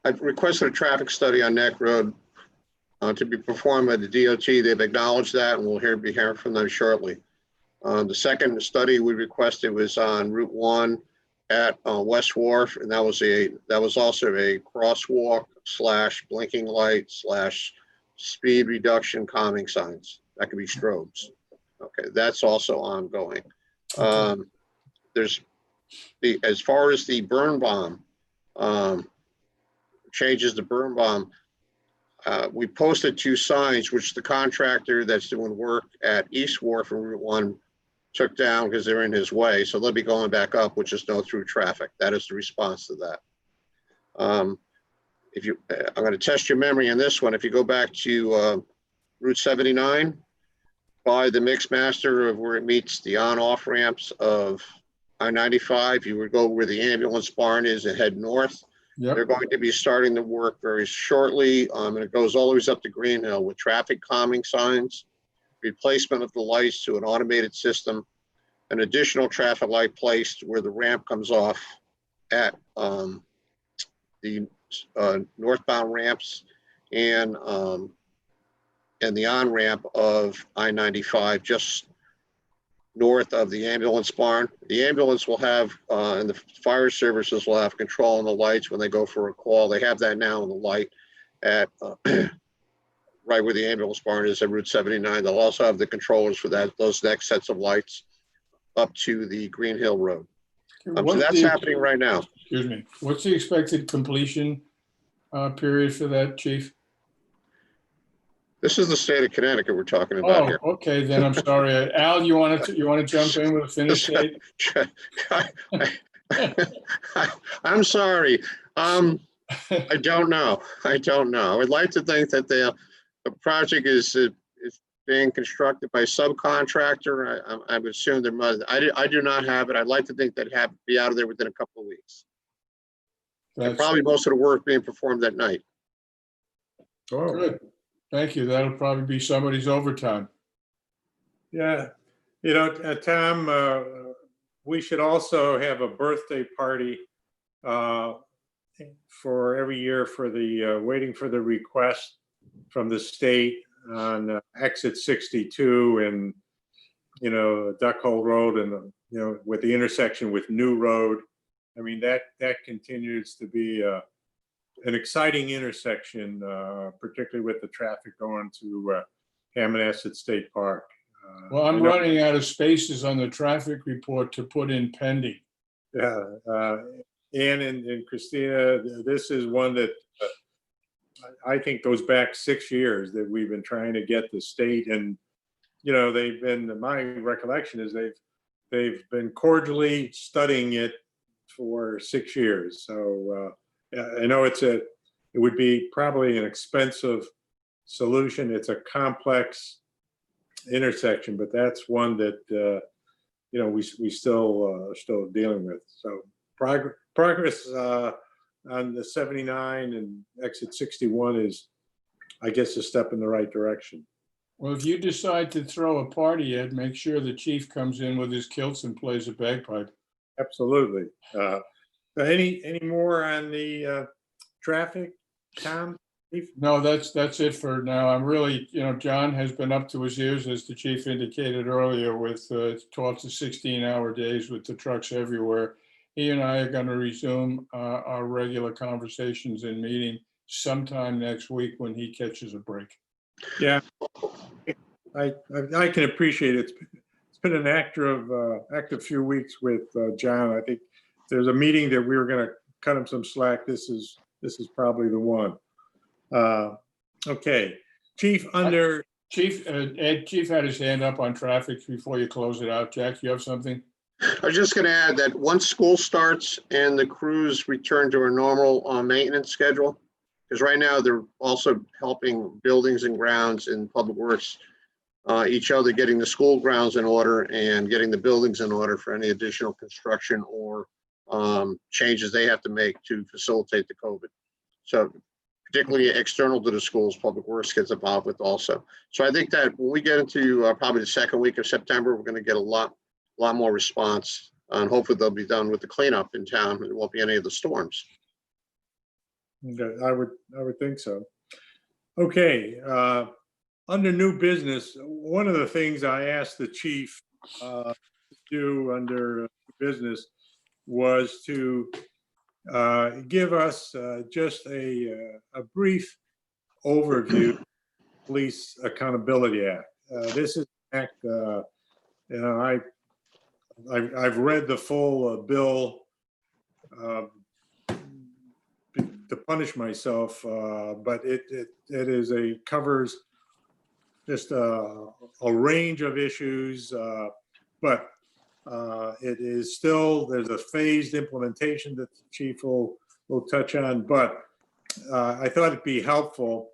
I've requested a traffic study on Neck Road to be performed by the DOT. They've acknowledged that, and we'll be hearing from them shortly. The second study we requested was on Route 1 at West Wharf, and that was also a crosswalk / blinking light / speed reduction calming signs. That could be strobes. Okay, that's also ongoing. There's as far as the burn bomb, changes to burn bomb, we posted 2 signs, which the contractor that's doing work at East Wharf and Route 1 took down because they're in his way. So they'll be going back up, which is no through traffic. That is the response to that. I'm going to test your memory on this one. If you go back to Route 79, by the mix master of where it meets the on-off ramps of I-95, you would go where the ambulance barn is and head north. Yep. They're going to be starting the work very shortly, and it goes all the way up to Green Hill with traffic calming signs, replacement of the lights to an automated system, an additional traffic light placed where the ramp comes off at the northbound ramps and the on-ramp of I-95 just north of the ambulance barn. The ambulance will have, and the fire services will have control on the lights when they go for a call. They have that now on the light at right where the ambulance barn is at Route 79. They'll also have the controllers for those next sets of lights up to the Green Hill Road. So What's that's the- happening right now. Excuse me. What's the expected completion period for that, Chief? This is the state of Connecticut we're talking about Oh, here. okay, then I'm sorry. Al, you want to jump in with a finish date? I'm sorry. I don't know. I would like to think that the project is being constructed by subcontractor. I would assume there must. I do not have it. I'd like to think that it be out of there within a couple of weeks. And That's probably most of the work being performed that night. Oh, good. Thank you. That'll probably be somebody's overtime. yeah. You know, Tom, we should also have a birthday party for every year for the waiting for the request from the state on exit 62 and, you know, Duck Hole Road and, you know, with the intersection with New Road. I mean, that continues to be an exciting intersection, particularly with the traffic going to Hammonasset State Park. Well, I'm running out of spaces on the traffic report to put in pending. Yeah, Ann and Christina, this is one that I think goes back 6 years that we've been trying to get the state, and you know, they've been. My recollection is they've been cordially studying it for 6 years. So I know it would be probably an expensive solution. It's a complex intersection, but that's one that you know, we still are still dealing with. So progress on the 79 and exit 61 is, I guess, a step in the right direction. Well, if you decide to throw a party, Ed, make sure the chief comes in with his kilts and plays a bagpipe. Absolutely. Any more on the traffic, Tom? No, that's it for now. I'm really, you know, John has been up to his ears, as the chief indicated earlier, with 12 to 16-hour days with the trucks everywhere. He and I are going to resume our regular conversations and meeting sometime next week when he catches a break. Yeah, I can appreciate it. It's been an active few weeks with John. I think there's a meeting that we were going to cut him some slack. This is probably the one. Okay, Chief, under Chief, Ed, Chief had his hand up on traffic before you close it out. Jack, you have something? I was just going to add that once school starts and the crews return to a normal maintenance schedule, because right now they're also helping buildings and grounds in public works, each other getting the school grounds in order and getting the buildings in order for any additional construction or changes they have to make to facilitate the COVID. So particularly external to the schools, public works gets involved with also. So I think that when we get into probably the second week of September, we're going to get a lot more response, and hopefully they'll be done with the cleanup in town. There won't be any of the storms. Okay, I would think so. Okay, under new business, one of the things I asked the chief to do under business was to give us just a brief overview of the Police Accountability Act. This is an act, you know, I've read the full bill to punish myself, but it covers just a range of issues, but it is still, there's a phased implementation that the chief will touch on, but I thought it'd be helpful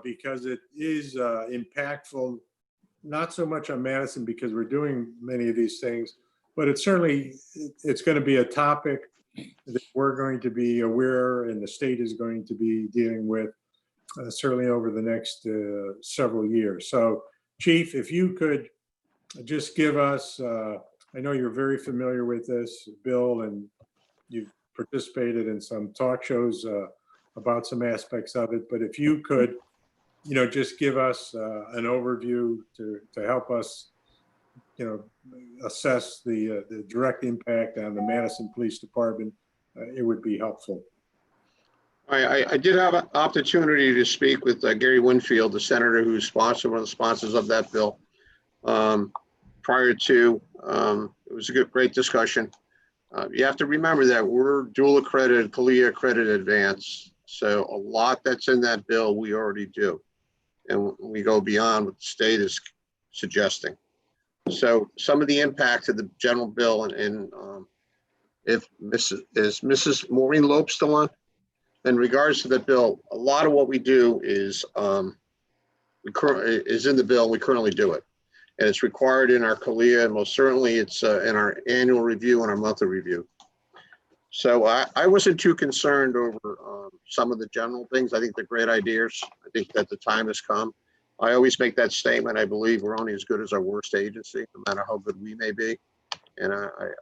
because it is impactful, not so much on Madison because we're doing many of these things, but it's certainly, it's going to be a topic that we're going to be aware and the state is going to be dealing with certainly over the next several years. So Chief, if you could just give us, I know you're very familiar with this, Bill, and you've participated in some talk shows about some aspects of it, but if you could, just give us an overview to help us, assess the direct impact on the Madison Police Department, it would be helpful. I did have an opportunity to speak with Gary Winfield, the senator who's sponsored, one of the sponsors of that bill. Prior to, it was a great discussion. You have to remember that we're dual accredited, CALIA accredited advance. So a lot that's in that bill, we already do. And we go beyond what the state is suggesting. So some of the impact of the general bill, and if Mrs. Maureen Lope still on? In regards to the bill, a lot of what we do is in the bill. We currently do it, and it's required in our CALIA, and most certainly it's in our annual review and our monthly review. So I wasn't too concerned over some of the general things. I think they're great ideas. I think that the time has come. I always make that statement. I believe we're only as good as our worst agency, no matter how good we may be. And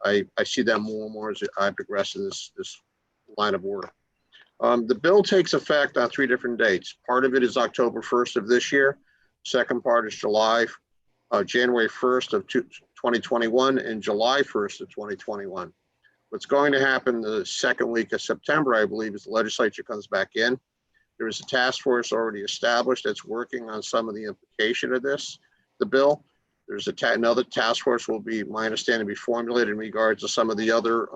I see that more and more as I progress in this line of work. The bill takes effect on 3 different dates. Part of it is October 1st of this year. Second part is January 1st of 2021 and July 1st of 2021. What's going to happen the second week of September, I believe, is the legislature comes back in. There is a task force already established that's working on some of the implication of the bill. There's another task force will be, my understanding, be formulated in regards to some of the other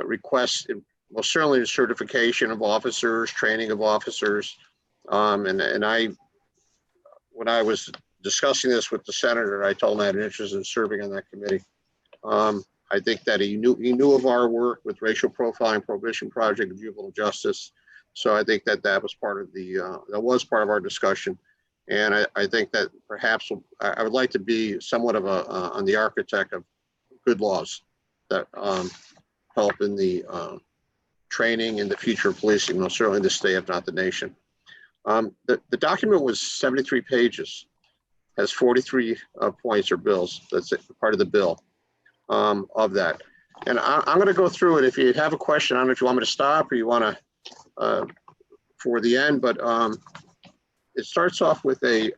requests, well, certainly the certification of officers, training of officers. And when I was discussing this with the senator, I told him I had an interest in serving on that committee. I think that he knew of our work with racial profiling, prohibition project, and juvenile justice. So I think that was part of our discussion. And I think that perhaps I would like to be somewhat of on the architect of good laws that help in the training and the future of policing, most certainly the state, if not the nation. The document was 73 pages, has 43 points or bills. That's part of the bill of that. And I'm going to go through it. If you have a question, I don't know if you want me to stop or you want to for the end, but it starts off with a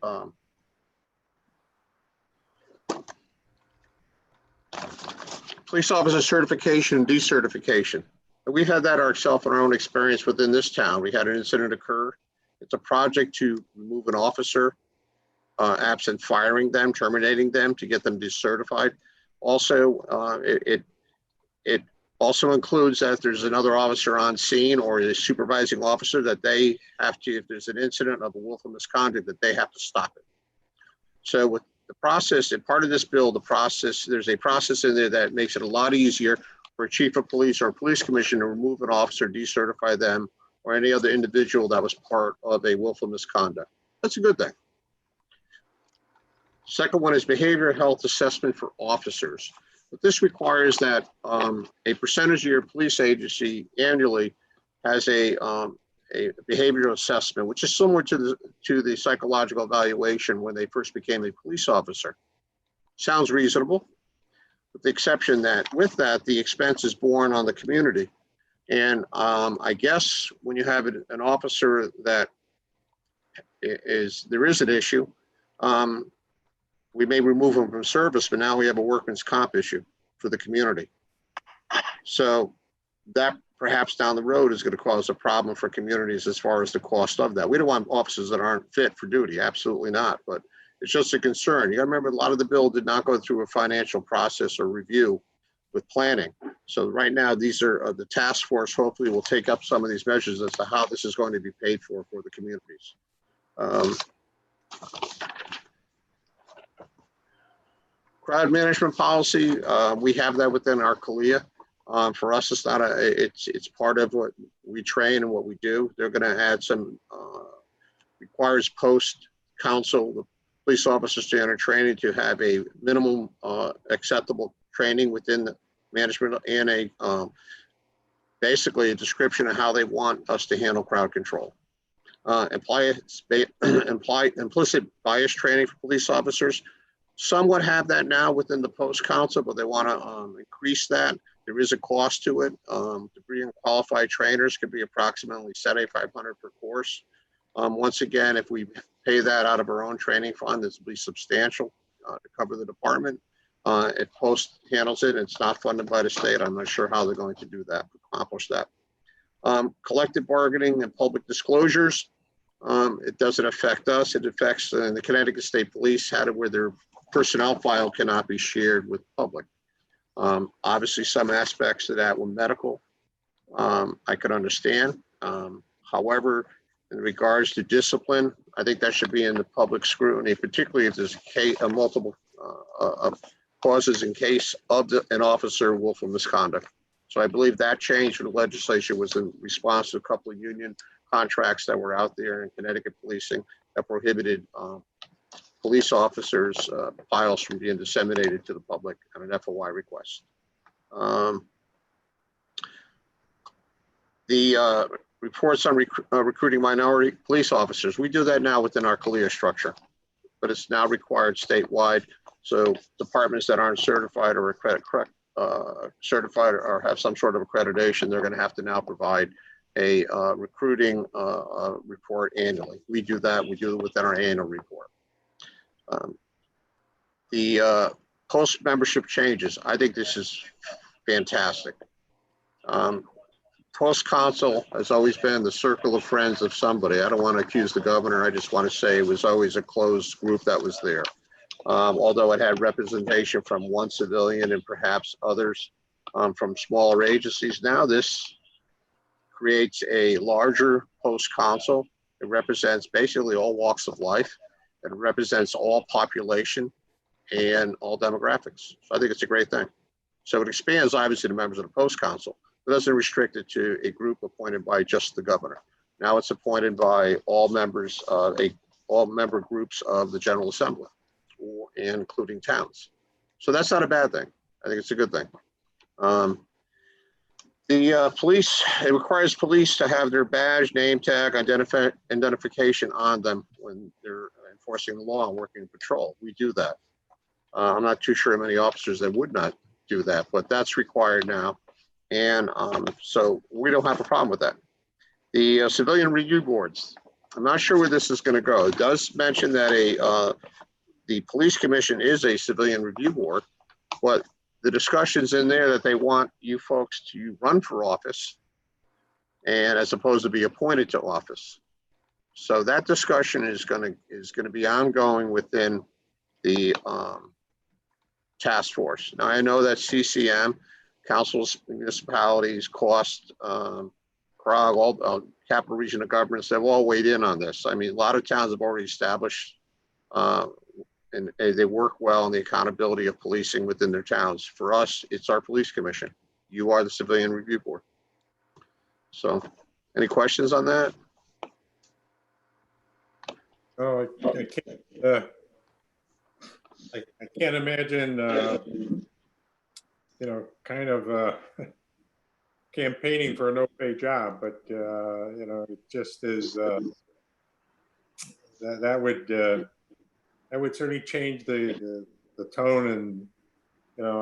police officer certification and decertification. And we've had that ourselves in our own experience within this town. We had an incident occur. It's a project to remove an officer, absent firing them, terminating them to get them decertified. Also, it also includes that if there's another officer on scene or a supervising officer that they have to, if there's an incident of a willful misconduct, that they have to stop it. So with the process, and part of this bill, there's a process in there that makes it a lot easier for a chief of police or a police commissioner to remove an officer, decertify them, or any other individual that was part of a willful misconduct. That's a good thing. Second one is behavioral health assessment for officers. But this requires that a percentage of your police agency annually has a behavioral assessment, which is similar to the psychological evaluation when they first became a police officer. Sounds reasonable, with the exception that with that, the expense is borne on the community. And I guess when you have an officer that there is an issue, we may remove them from service, but now we have a workman's comp issue for the community. So that perhaps down the road is going to cause a problem for communities as far as the cost of that. We don't want officers that aren't fit for duty, absolutely not, but it's just a concern. You got to remember, a lot of the bill did not go through a financial process or review with planning. So right now, these are the task force hopefully will take up some of these measures as to how this is going to be paid for the communities. Crowd management policy, we have that within our CALIA. For us, it's not it's part of what we train and what we do. They're going to add some requires post-council, the police officer standard training to have a minimum acceptable training within management and basically a description of how they want us to handle crowd control. Implicit bias training for police officers. Some would have that now within the post council, but they want to increase that. There is a cost to it. To bring qualified trainers could be approximately $7,500 per course. Once again, if we pay that out of our own training fund, this will be substantial to cover the department. If Post handles it, it's not funded by the state. I'm not sure how they're going to do that, accomplish that. Collective bargaining and public disclosures. It doesn't affect us. It affects the Connecticut State Police had it where their personnel file cannot be shared with public. Obviously, some aspects of that were medical. I could understand. However, in regards to discipline, I think that should be in the public scrutiny, particularly if there's multiple causes in case of an officer willful misconduct. So I believe that change in the legislation was in response to a couple of union contracts that were out there in Connecticut policing that prohibited police officers' files from being disseminated to the public on an FOI request. The reports on recruiting minority police officers, we do that now within our CALEA structure, but it's now required statewide. So departments that aren't certified or certified or have some sort of accreditation, they're going to have to now provide a recruiting report annually. We do that. We do it within our annual report. The post membership changes. I think this is fantastic. Post council has always been the circle of friends of somebody. I don't want to accuse the governor. I just want to say it was always a closed group that was there. Although it had representation from one civilian and perhaps others from smaller agencies. Now this creates a larger post council. It represents basically all walks of life. It represents all population and all demographics. So I think it's a great thing. So it expands obviously the members of the post council. It doesn't restrict it to a group appointed by just the governor. Now it's appointed by all members of all member groups of the General Assembly, including towns. So that's not a bad thing. I think it's a good thing. The police, it requires police to have their badge, name tag, identification on them when they're enforcing the law and working patrol. We do that. I'm not too sure how many officers that would not do that, but that's required now. And so we don't have a problem with that. The civilian review boards, I'm not sure where this is going to go. It does mention that the police commission is a civilian review board, but the discussions in there that they want you folks to run for office and as opposed to be appointed to office. So that discussion is going to be ongoing within the task force. Now I know that CCM, councils, municipalities, cost, CROG, all capital regional governments, they've all weighed in on this. I mean, a lot of towns have already established and they work well in the accountability of policing within their towns. For us, it's our police commission. You are the civilian review board. So any questions on that? Oh, I can't imagine, you know, kind of campaigning for a no-pay job, but you know, it just is that would certainly change the tone. And you know,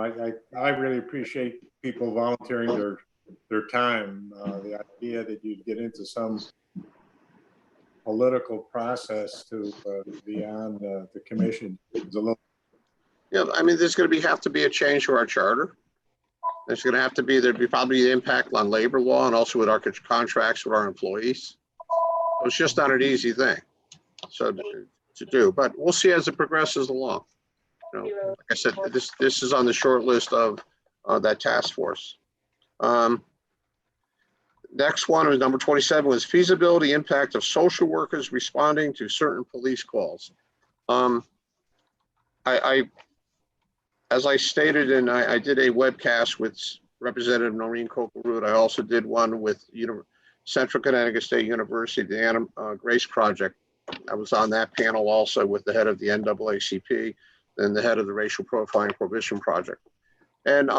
I really appreciate people volunteering their time. The idea that you'd get into some political process to be on the commission is a little. Yeah, I mean, there's going to have to be a change to our charter. There's going to have to be, there'd be probably the impact on labor law and also with our contracts with our employees. So it's just not an easy thing to do, but we'll see as it progresses along. You know, like I said, this is on the short list of that task force. Next one was number 27 was feasibility impact of social workers responding to certain police calls. As I stated, and I did a webcast with Representative Noreen Coker-Root. I also did one with Central Connecticut State University, the Anna Grace Project. I was on that panel also with the head of the NAACP and the head of the Racial Profiling Prohibition Project. And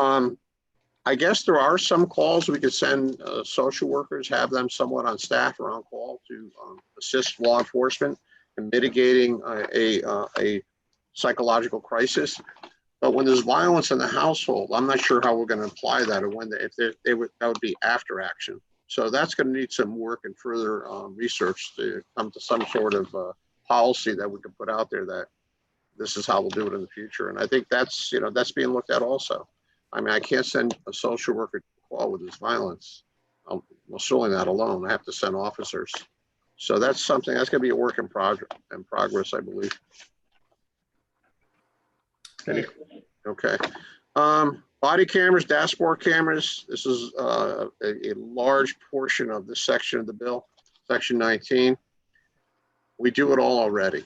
I guess there are some calls we could send social workers, have them somewhat on staff or on call to assist law enforcement in mitigating a psychological crisis. But when there's violence in the household, I'm not sure how we're going to apply that, or when that would be after action. So that's going to need some work and further research to come to some sort of policy that we can put out there that this is how we'll do it in the future. And I think that's, that's being looked at also. I mean, I can't send a social worker to call with this violence. Well, certainly not alone. I have to send officers. So that's something that's going to be a work in progress, I believe. Okay. Body cameras, dashboard cameras. This is a large portion of this section of the bill, section 19. We do it all already,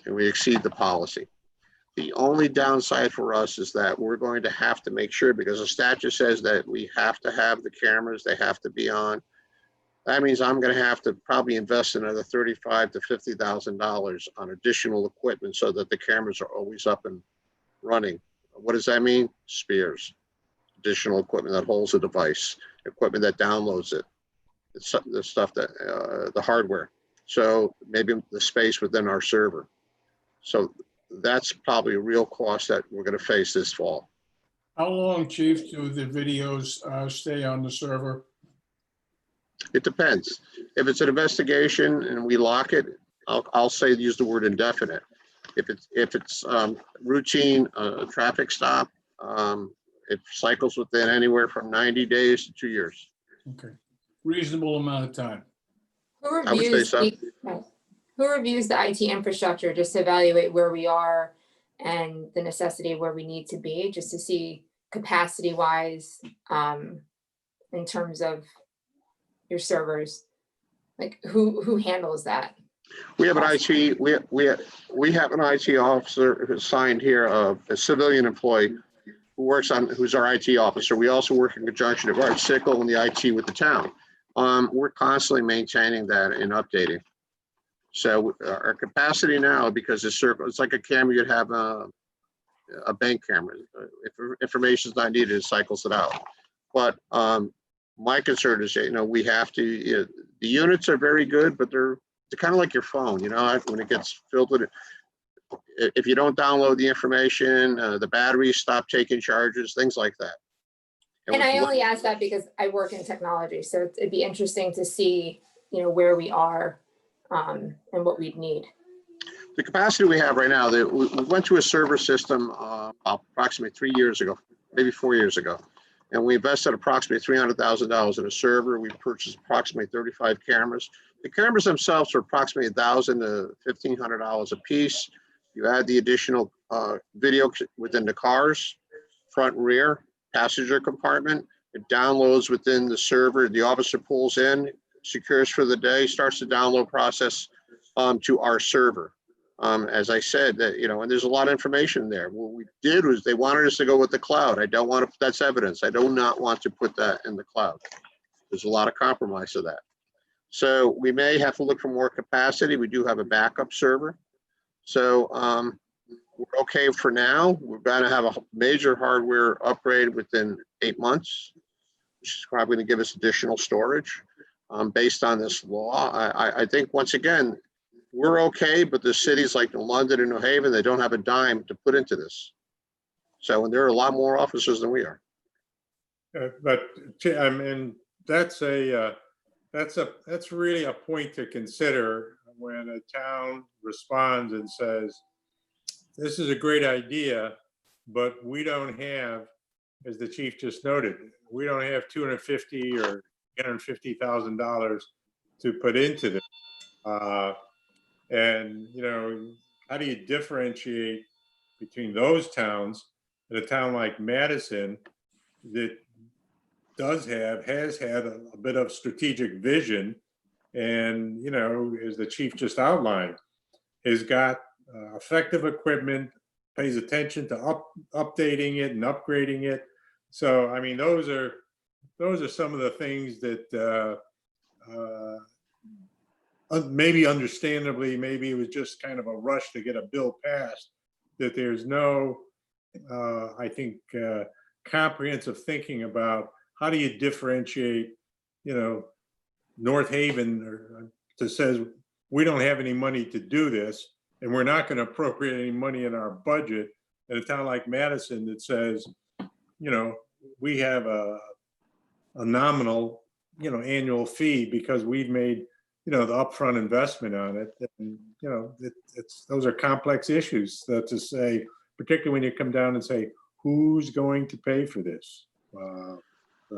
and we exceed the policy. The only downside for us is that we're going to have to make sure, because the statute says that we have to have the cameras, they have to be on. That means I'm going to have to probably invest another $35,000 to $50,000 on additional equipment so that the cameras are always up and running. What does that mean? Spares, additional equipment that holds the device, equipment that downloads it. It's the stuff that, the hardware. So maybe the space within our server. So that's probably a real cost that we're going to face this fall. How long, Chief, do the videos stay on the server? It depends. If it's an investigation and we lock it, I'll say use the word indefinite. If it's routine traffic stop, it cycles within anywhere from 90 days to 2 years. Okay, reasonable amount of time. Who I would say reviews so. who reviews the IT infrastructure just to evaluate where we are and the necessity of where we need to be, just to see capacity wise, in terms of your servers? Like who handles that? We have an IT, we have an IT officer who's signed here, a civilian employee who's our IT officer. We also work in conjunction with Art Sickle and the IT with the town. We're constantly maintaining that and updating. So our capacity now, because it's like a camera, you'd have a bank camera. If information is not needed, it cycles it out. But my concern is, we have to, the units are very good, but they're kind of like your phone, when it gets filled with it. If you don't download the information, the batteries stop taking charges, things like that. And I only ask that because I work in technology, so it'd be interesting to see, where we are and what we'd need. The capacity we have right now, we went to a server system approximately 3 years ago, maybe 4 years ago. And we invested approximately $300,000 in a server. We purchased approximately 35 cameras. The cameras themselves are approximately $1,000 to $1,500 a piece. You add the additional video within the cars, front and rear, passenger compartment. It downloads within the server. The officer pulls in, secures for the day, starts the download process to our server. As I said, that and there's a lot of information there. What we did was they wanted us to go with the cloud. I don't want to. That's evidence. I do not want to put that in the cloud. There's a lot of compromise to that. So we may have to look for more capacity. We do have a backup server. So we're okay for now. We're going to have a major hardware upgrade within 8 months, which is probably going to give us additional storage based on this law. I think, once again, we're okay, but the cities like London and New Haven, they don't have a dime to put into this. So, and there are a lot more officers than we are. But I mean, that's really a point to consider when a town responds and says, this is a great idea, but we don't have, as the chief just noted, we don't have $250,000 or $350,000 to put into this. And how do you differentiate between those towns and a town like Madison that has had a bit of strategic vision, and as the chief just outlined, has got effective equipment, pays attention to updating it and upgrading it. So I mean, those are some of the things that maybe understandably, maybe it was just kind of a rush to get a bill passed, that there's no, I think, comprehensive thinking about how do you differentiate, North Haven that says, we don't have any money to do this, and we're not going to appropriate any money in our budget, and a town like Madison that says, we have a nominal, annual fee because we've made, the upfront investment on it. And, those are complex issues to say, particularly when you come down and say, who's going to pay for this?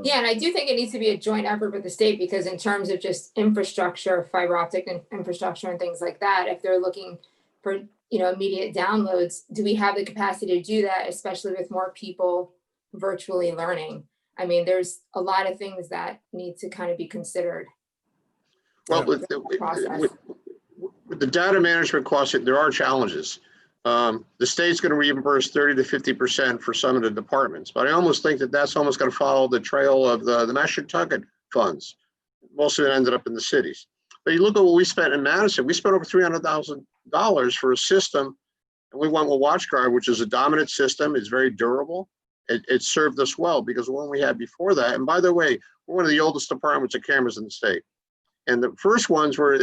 Yeah, and I do think it needs to be a joint effort with the state, because in terms of just infrastructure, fiber optic infrastructure and things like that, if they're looking for, immediate downloads, do we have the capacity to do that, especially with more people virtually learning? I mean, there's a lot of things that need to kind of be considered. Well, Process. with the data management costs, there are challenges. The state's going to reimburse 30 to 50% for some of the departments, but I almost think that that's almost going to follow the trail of the Mashantucket funds. Most of it ended up in the cities. But you look at what we spent in Madison, we spent over $300,000 for a system, and we went with WatchGuard, which is a dominant system. It's very durable. It served us well, because the one we had before that, and by the way, we're one of the oldest departments of cameras in the state. And the first ones were,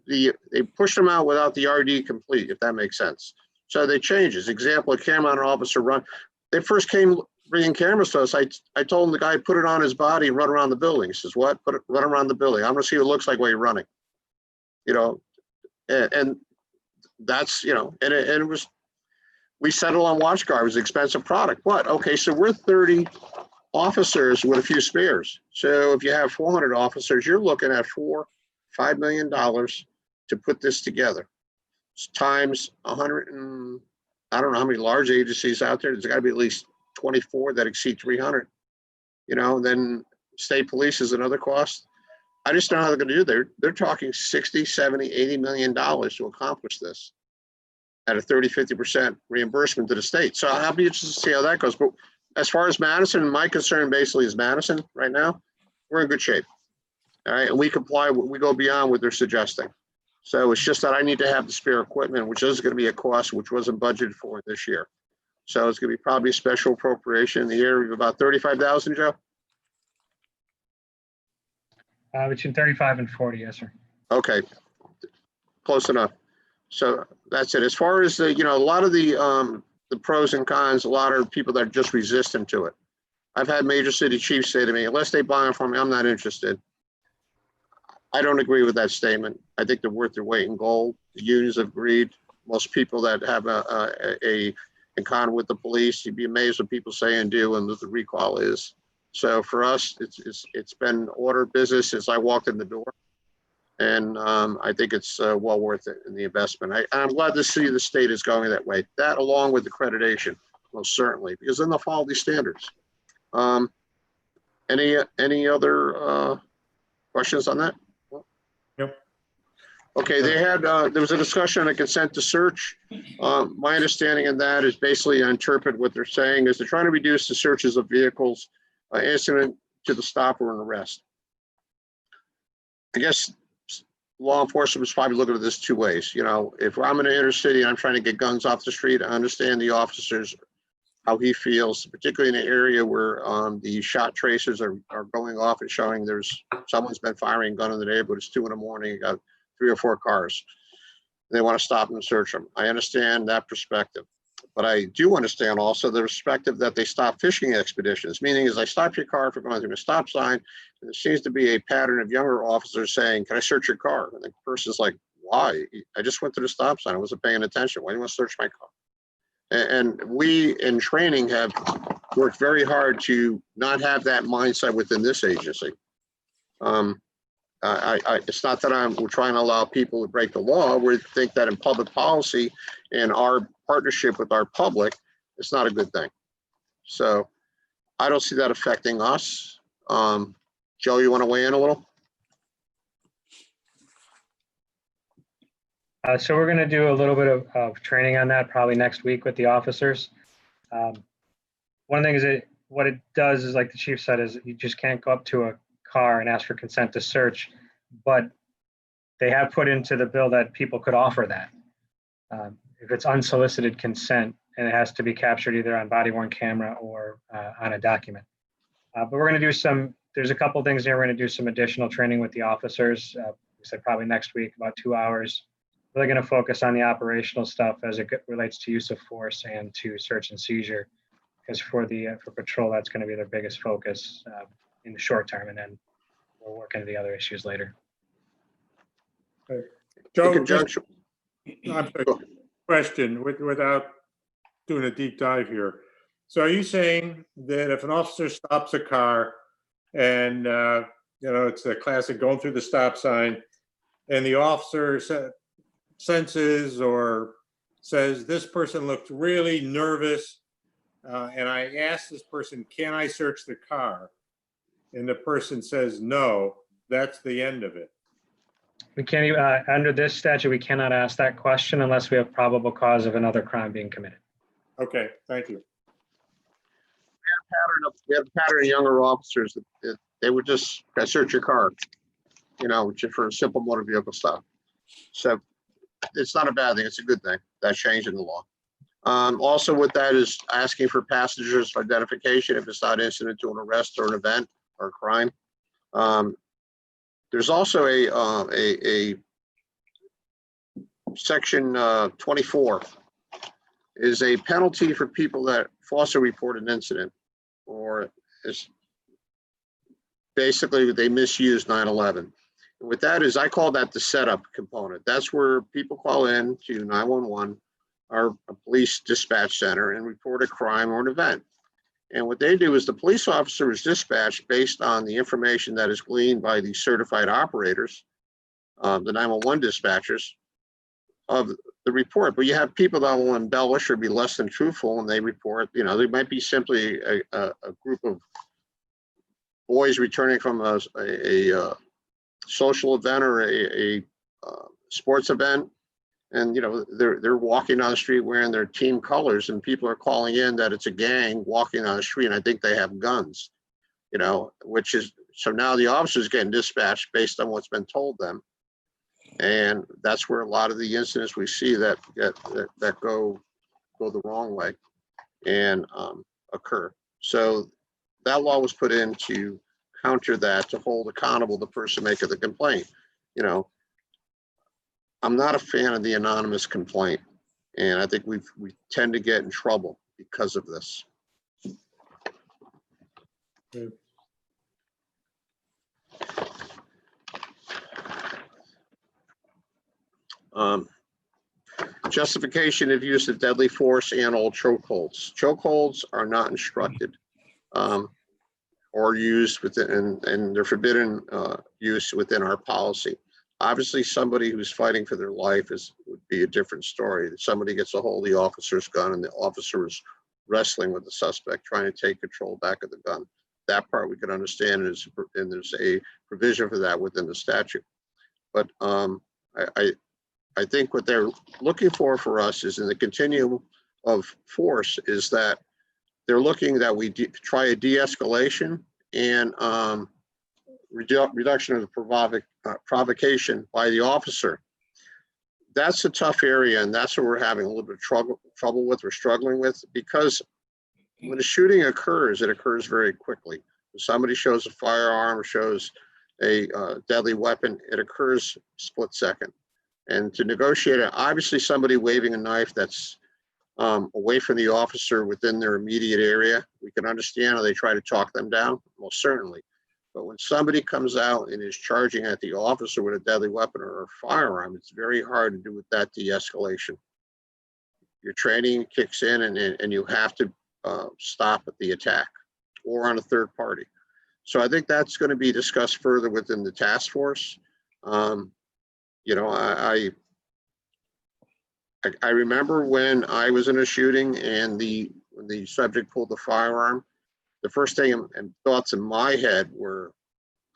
they pushed them out without the RD complete, if that makes sense. So they changed it. Example, a camera on an officer run. They first came bringing cameras to us. I told him, the guy, put it on his body and run around the building. He says, what? Run around the building. I'm gonna see what it looks like while you're running. And that's, and it was, we settled on WatchGuard. It was an expensive product. But okay, so we're 30 officers with a few spares. So if you have 400 officers, you're looking at $5 million to put this together. It's times 100 and I don't know how many large agencies out there. There's got to be at least 24 that exceed 300. And then state police is another cost. I just don't know how they're going to do. They're talking 60, 70, 80 million dollars to accomplish this at a 30, 50% reimbursement to the state. So I'll be interested to see how that goes. But as far as Madison, my concern basically is Madison right now, we're in good shape. All right, and we comply, we go beyond what they're suggesting. So it's just that I need to have the spare equipment, which is going to be a cost, which wasn't budgeted for this year. So it's going to be probably a special appropriation in the area of about 35,000, Joe? Between 35 and 40, yes, sir. Okay, close enough. So that's it. As far as the, a lot of the pros and cons, a lot of people that are just resistant to it. I've had major city chiefs say to me, unless they buy them from me, I'm not interested. I don't agree with that statement. I think they're worth their weight in gold. The unions have agreed. Most people that have a encounter with the police, you'd be amazed what people say and do and what the recall is. So for us, it's been order business since I walked in the door. And I think it's well worth it in the investment. I'm glad to see the state is going that way. That along with accreditation, most certainly, because then they'll follow these standards. Any other questions on that? Yep. Okay, there was a discussion on a consent to search. My understanding of that is basically, I interpret what they're saying is they're trying to reduce the searches of vehicles incident to the stop or an arrest. I guess law enforcement is probably looking at this two ways. If I'm in an inner city and I'm trying to get guns off the street, I understand the officers, how he feels, particularly in an area where the shot tracers are going off and showing someone's been firing a gun in the neighborhood. It's 2 a.m. You got 3 or 4 cars. They want to stop them and search them. I understand that perspective. But I do understand also the perspective that they stop fishing expeditions, meaning is I stop your car for going through a stop sign, and there seems to be a pattern of younger officers saying, can I search your car? And the person's like, why? I just went to the stop sign. I wasn't paying attention. Why do you want to search my car? And we in training have worked very hard to not have that mindset within this agency. It's not that we're trying to allow people to break the law. We think that in public policy and our partnership with our public, it's not a good thing. So I don't see that affecting us. Joe, you want to weigh in a little? So we're going to do a little bit of training on that probably next week with the officers. One thing is what it does is, like the chief said, is you just can't go up to a car and ask for consent to search, but they have put into the bill that people could offer that. if it's unsolicited consent, and it has to be captured either on body worn camera or on a document. But we're going to do there's a couple things here. We're going to do some additional training with the officers. We said probably next week, about 2 hours. Really going to focus on the operational stuff as it relates to use of force and to search and seizure. Because for patrol, that's going to be their biggest focus in the short term. And then we'll work into the other issues later. In Joe, conjunction, I'm sorry, question without doing a deep dive here. So are you saying that if an officer stops a car and, it's a classic going through the stop sign and the officer senses or says, this person looked really nervous, and I asked this person, can I search the car? And the person says no, that's the end of it. We can't even, under this statute, we cannot ask that question unless we have probable cause of another crime being committed. Okay, thank you. we had a pattern of younger officers that they would just search your car, just for a simple motor vehicle stop. So it's not a bad thing. It's a good thing. That change in the law. Also with that is asking for passengers identification if it's not incident to an arrest or an event or a crime. There's also a section 24 is a penalty for people that falsely report an incident, or is basically they misuse 911. And what that is, I call that the setup component. That's where people call in to 911, our police dispatch center, and report a crime or an event. And what they do is the police officer is dispatched based on the information that is gleaned by the certified operators, the 911 dispatchers, of the report. But you have people that will embellish or be less than truthful, and they report, they might be simply a group of boys returning from a social event or a sports event. And, they're walking down the street wearing their team colors, and people are calling in that it's a gang walking on the street, and I think they have guns, which is, so now the officer's getting dispatched based on what's been told them. And that's where a lot of the incidents we see that go the wrong way and occur. So that law was put in to counter that, to hold accountable the person making the complaint. I'm not a fan of the anonymous complaint, and I think we tend to get in trouble because of this. Justification of use of deadly force and all chokeholds. Chokeholds are not instructed or used within, and they're forbidden use within our policy. Obviously, somebody who's fighting for their life would be a different story. Somebody gets a hold of the officer's gun and the officer is wrestling with the suspect, trying to take control back of the gun. That part we can understand, and there's a provision for that within the statute. But I think what they're looking for us is in the continuum of force is that they're looking that we try a de-escalation and reduction of the provocation by the officer. That's a tough area, and that's what we're having a little bit of trouble with, we're struggling with, because when a shooting occurs, it occurs very quickly. If somebody shows a firearm or shows a deadly weapon, it occurs split second. And to negotiate it, obviously somebody waving a knife that's away from the officer within their immediate area, we can understand how they try to talk them down, most certainly. But when somebody comes out and is charging at the officer with a deadly weapon or a firearm, it's very hard to do with that de-escalation. Your training kicks in and you have to stop at the attack or on a third party. So I think that's going to be discussed further within the task force. I remember when I was in a shooting and when the subject pulled the firearm, the first thing and thoughts in my head were,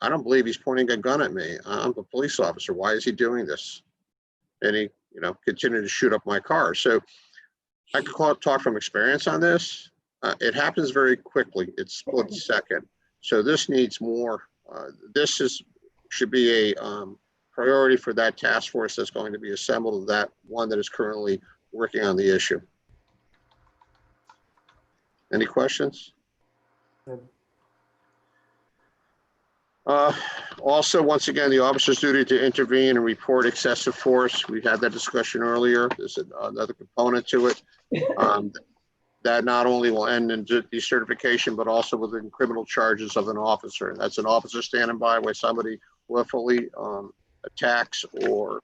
I don't believe he's pointing a gun at me. I'm a police officer. Why is he doing this? And he, continued to shoot up my car. So I could talk from experience on this. It happens very quickly. It's split second. So this needs more. Should be a priority for that task force that's going to be assembled, that one that is currently working on the issue. Any questions? Also, once again, the officer's duty to intervene and report excessive force. We had that discussion earlier. There's another component to it. That not only will end in decertification, but also within criminal charges of an officer. That's an officer standing by where somebody willfully attacks or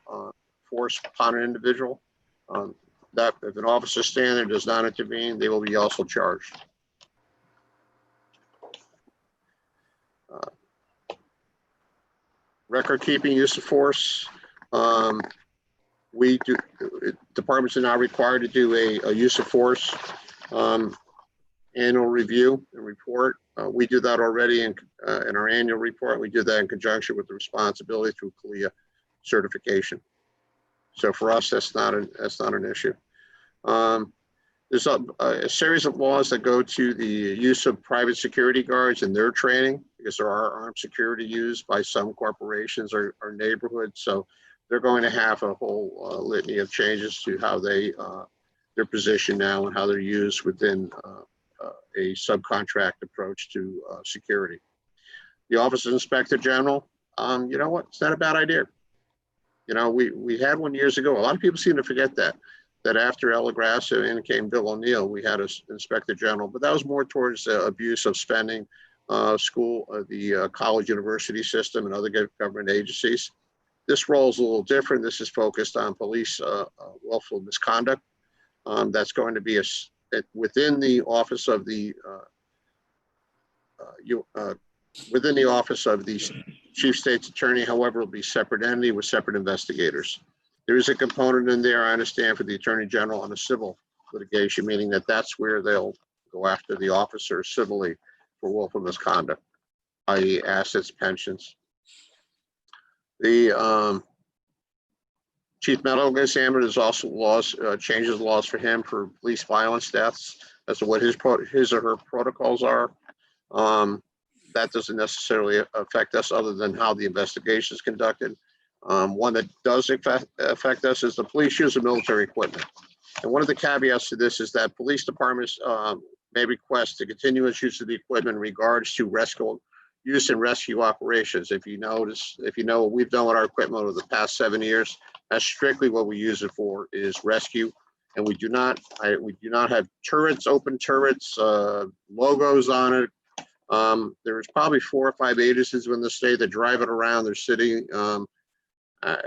force upon an individual. That if an officer standing there does not intervene, they will be also charged. Record keeping, use of force. We do. Departments are now required to do a use of force annual review and report. We do that already in our annual report. We do that in conjunction with the responsibility through CALIA certification. So for us, that's not an issue. There's a series of laws that go to the use of private security guards and their training, because there are armed security used by some corporations or neighborhoods. So they're going to have a whole litany of changes to how their position now and how they're used within a subcontract approach to security. The Office of Inspector General, you know what? It's not a bad idea. You know, we had one years ago. A lot of people seem to forget that after Ella Grasso in came Bill O'Neill, we had an Inspector General, but that was more towards abuse of spending, the college university system and other government agencies. This role is a little different. This is focused on police willful misconduct. That's going to be within the office of the Chief State's Attorney. However, it'll be a separate entity with separate investigators. There is a component in there, I understand, for the Attorney General on a civil litigation, meaning that's where they'll go after the officer civilly for willful misconduct, i.e. assets, pensions. The Chief Medical Examiner is also changes laws for him for police violence deaths as to what his or her protocols are. That doesn't necessarily affect us other than how the investigation is conducted. One that does affect us is the police use of military equipment. And one of the caveats to this is that police departments may request the continuous use of the equipment in regards to use and rescue operations. If you know what we've done with our equipment over the past 7 years, that's strictly what we use it for, is rescue. And we do not have turrets, open turrets, logos on it. There's probably 4 or 5 agencies in the state that drive it around their city. And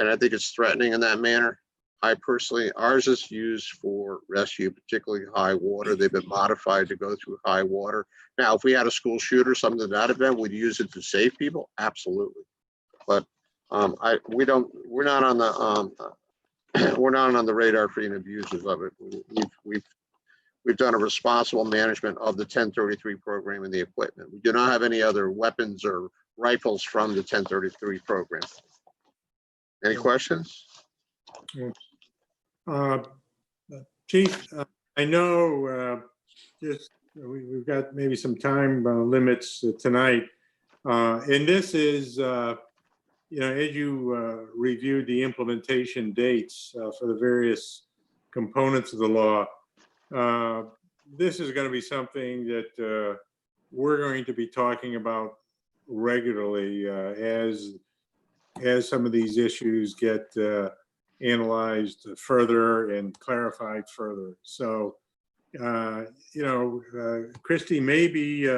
I think it's threatening in that manner. Ours is used for rescue, particularly high water. They've been modified to go through high water. Now, if we had a school shooter, something to that event, we'd use it to save people, absolutely. But we're not on the radar for any abusers of it. We've done a responsible management of the 1033 program and the equipment. We do not have any other weapons or rifles from the 1033 program. Any questions? Chief, I know we've got maybe some time limits tonight. And this is, as you reviewed the implementation dates for the various components of the law, this is going to be something that we're going to be talking about regularly as some of these issues get analyzed further and clarified further. So, Christie, maybe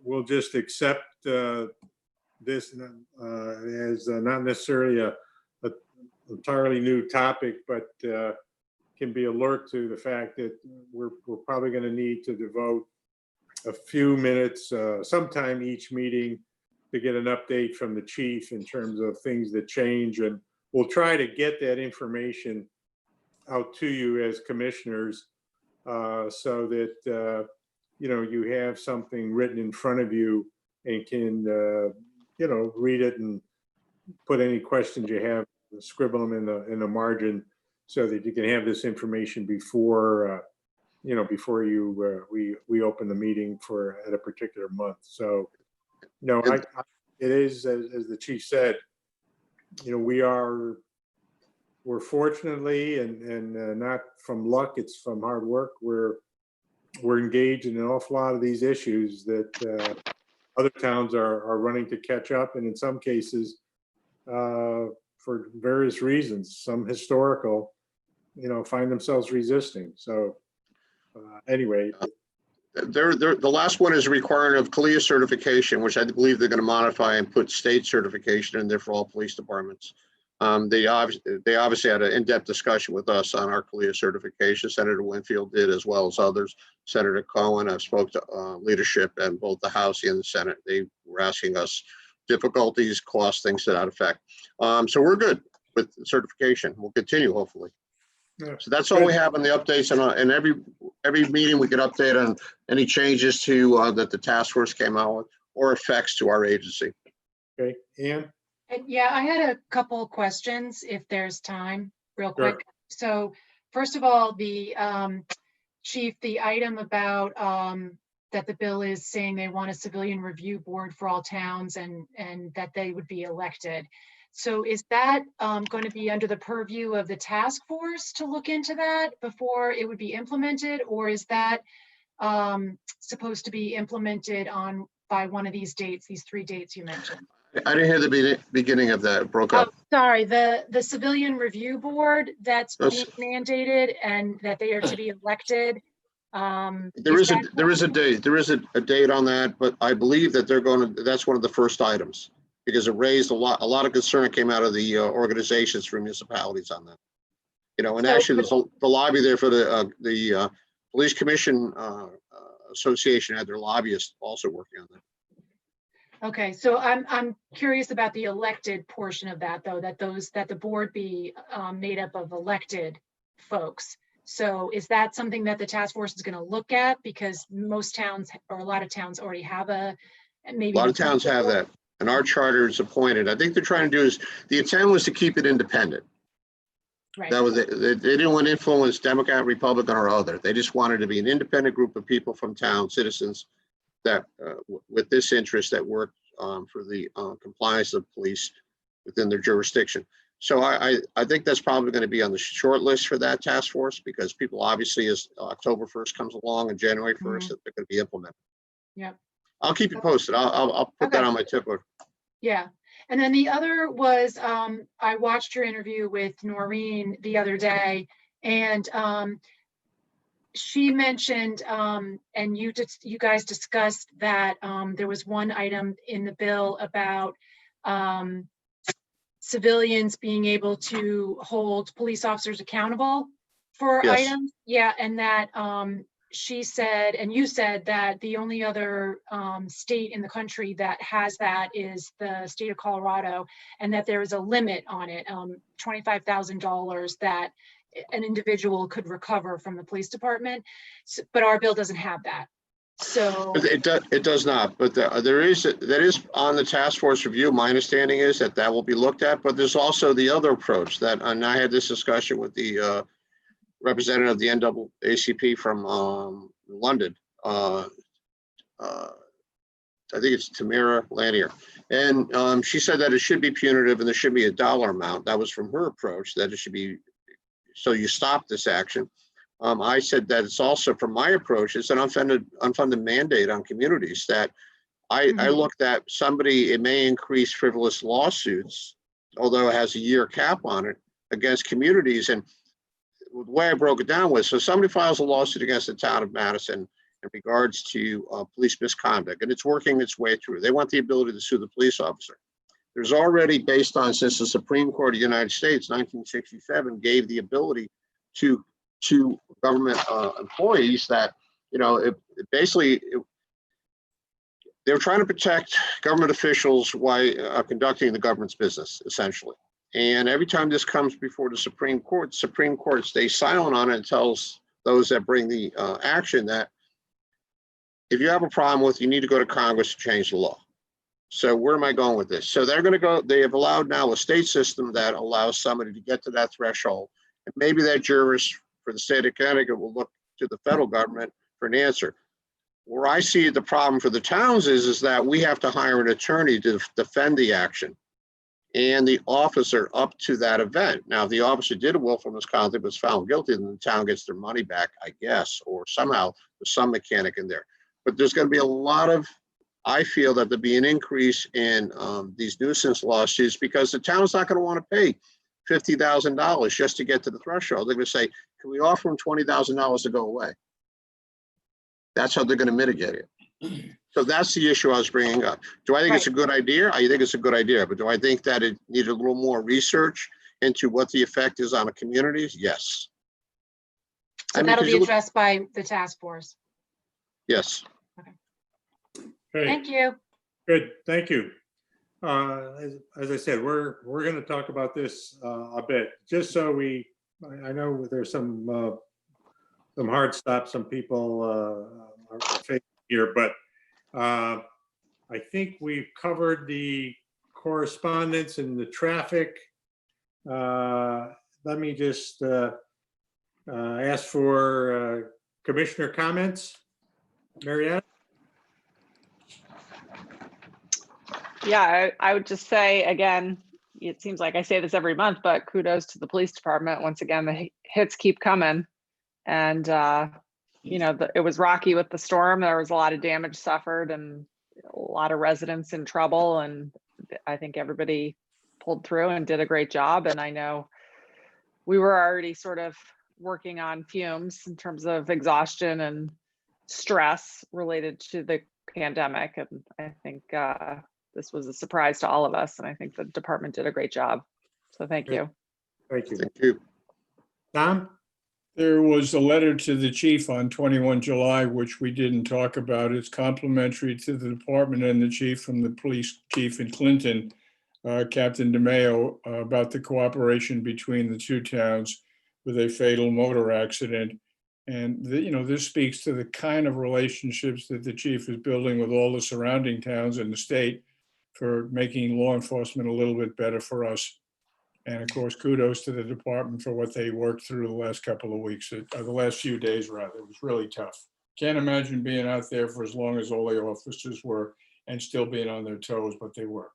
we'll just accept this as not necessarily a entirely new topic, but can be alert to the fact that we're probably going to need to devote a few minutes sometime each meeting to get an update from the chief in terms of things that change. And we'll try to get that information out to you as commissioners so that, you have something written in front of you and can, read it and put any questions you have, scribble them in the margin so that you can have this information before, before we open the meeting at a particular month. So, it is, as the chief said, we are we're fortunately, and not from luck, it's from hard work, we're engaged in an awful lot of these issues that other towns are running to catch up, and in some cases, for various reasons, some historical, find themselves resisting. So anyway, The last one is requiring of CALIA certification, which I believe they're going to modify and put state certification in there for all police departments. They obviously had an in-depth discussion with us on our CALIA certification. Senator Winfield did, as well as others. Senator Cohen, I've spoke to leadership in both the House and the Senate. They were asking us difficulties, costs, things to that effect. So we're good with certification. We'll continue, hopefully. Yeah. So that's all we have on the updates, and every meeting we can update on any changes to that the task force came out with or effects to our agency. okay, Ann? And yeah, I had a couple of questions if there's time, real Sure. quick. So first of all, the chief, the item about that the bill is saying they want a civilian review board for all towns and that they would be elected. So is that going to be under the purview of the task force to look into that before it would be implemented? Or is that supposed to be implemented by one of these dates, these 3 dates you mentioned? I didn't hear the beginning of that. It broke up. Sorry, the civilian review board that's being mandated and that they are to be elected. There is a date on that, but I believe that that's one of the first items, because it raised a lot of concern came out of the organizations for municipalities on that. And actually there's the lobby there for the Police Commission Association had their lobbyists also working on that. Okay, so I'm curious about the elected portion of that, though, that the board be made up of elected folks. So is that something that the task force is going to look at? Because most towns, or a lot of towns, already have maybe A lot of towns have that, and our charter is appointed. I think they're trying to do is, the intent was to keep it independent. Right. That was it. They didn't want to influence Democrat, Republican, or other. They just wanted to be an independent group of people from town, citizens, that with this interest that work for the compliance of police within their jurisdiction. So I think that's probably going to be on the short list for that task force, because people obviously, as October 1st comes along and January 1st, that they're going to be implemented. Yep. I'll keep you posted. I'll put that on my tip list. Yeah. And then the other was, I watched your interview with Noreen the other day, and she mentioned, and you guys discussed that there was one item in the bill about civilians being able to hold police officers accountable for items. Yeah, and that she said, and you said, that the only other state in the country that has that is the state of Colorado, and that there is a limit on it, $25,000 that an individual could recover from the police department. So, but our bill doesn't have that. So it does not, but that is on the task force review. My understanding is that will be looked at, but there's also the other approach that, and I had this discussion with the representative of the NAACP from London. I think it's Tamara Lanier. And she said that it should be punitive and there should be a dollar amount. That was from her approach, that it should be, so you stop this action. I said that it's also, from my approach, it's an unfunded mandate on communities that I looked at somebody, it may increase frivolous lawsuits, although it has a year cap on it, against communities. And the way I broke it down was, so somebody files a lawsuit against the town of Madison in regards to police misconduct, and it's working its way through. They want the ability to sue the police officer. There's already, based on, since the Supreme Court of the United States, 1967, gave the ability to government employees that, they're trying to protect government officials while conducting the government's business, essentially. And every time this comes before the Supreme Court stays silent on it and tells those that bring the action that if you have a problem with, you need to go to Congress to change the law. So where am I going with this? So they're going to go, they have allowed now a state system that allows somebody to get to that threshold. And maybe that jurist for the state of Connecticut will look to the federal government for an answer. Where I see the problem for the towns is that we have to hire an attorney to defend the action. and the officer up to that event. Now, if the officer did a willful misconduct, was found guilty, then the town gets their money back, I guess, or somehow there's some mechanic in there. But there's going to be a lot of, I feel that there'll be an increase in these nuisance lawsuits because the town's not going to want to pay $50,000 just to get to the threshold. They're going to say, can we offer them $20,000 to go away? That's how they're going to mitigate it. So that's the issue I was bringing up. Do I think it's a good idea? I think it's a good idea, but do I think that it needed a little more research into what the effect is on the communities? Yes. So that'll be addressed by the task force. Yes. Okay, Thank you. good, thank you. As I said, we're going to talk about this a bit, just so I know there's some hard stops some people are facing here, but I think we've covered the correspondence and the traffic. Let me just ask for commissioner comments. Marietta? Yeah, I would just say, again, it seems like I say this every month, but kudos to the police department. Once again, the hits keep coming. And, it was rocky with the storm. There was a lot of damage suffered and a lot of residents in trouble. And I think everybody pulled through and did a great job. And I know we were already sort of working on fumes in terms of exhaustion and stress related to the pandemic. And I think this was a surprise to all of us. And I think the department did a great job. So thank you. Thank you. Thank you. Tom? There was a letter to the chief on 21 July, which we didn't talk about. It's complimentary to the department and the chief from the police chief in Clinton, Captain DeMeo, about the cooperation between the two towns with a fatal motor accident. And this speaks to the kind of relationships that the chief is building with all the surrounding towns in the state for making law enforcement a little bit better for us. And of course, kudos to the department for what they worked through the last couple of weeks, or the last few days rather. It was really tough. Can't imagine being out there for as long as all the officers were and still being on their toes, but they were.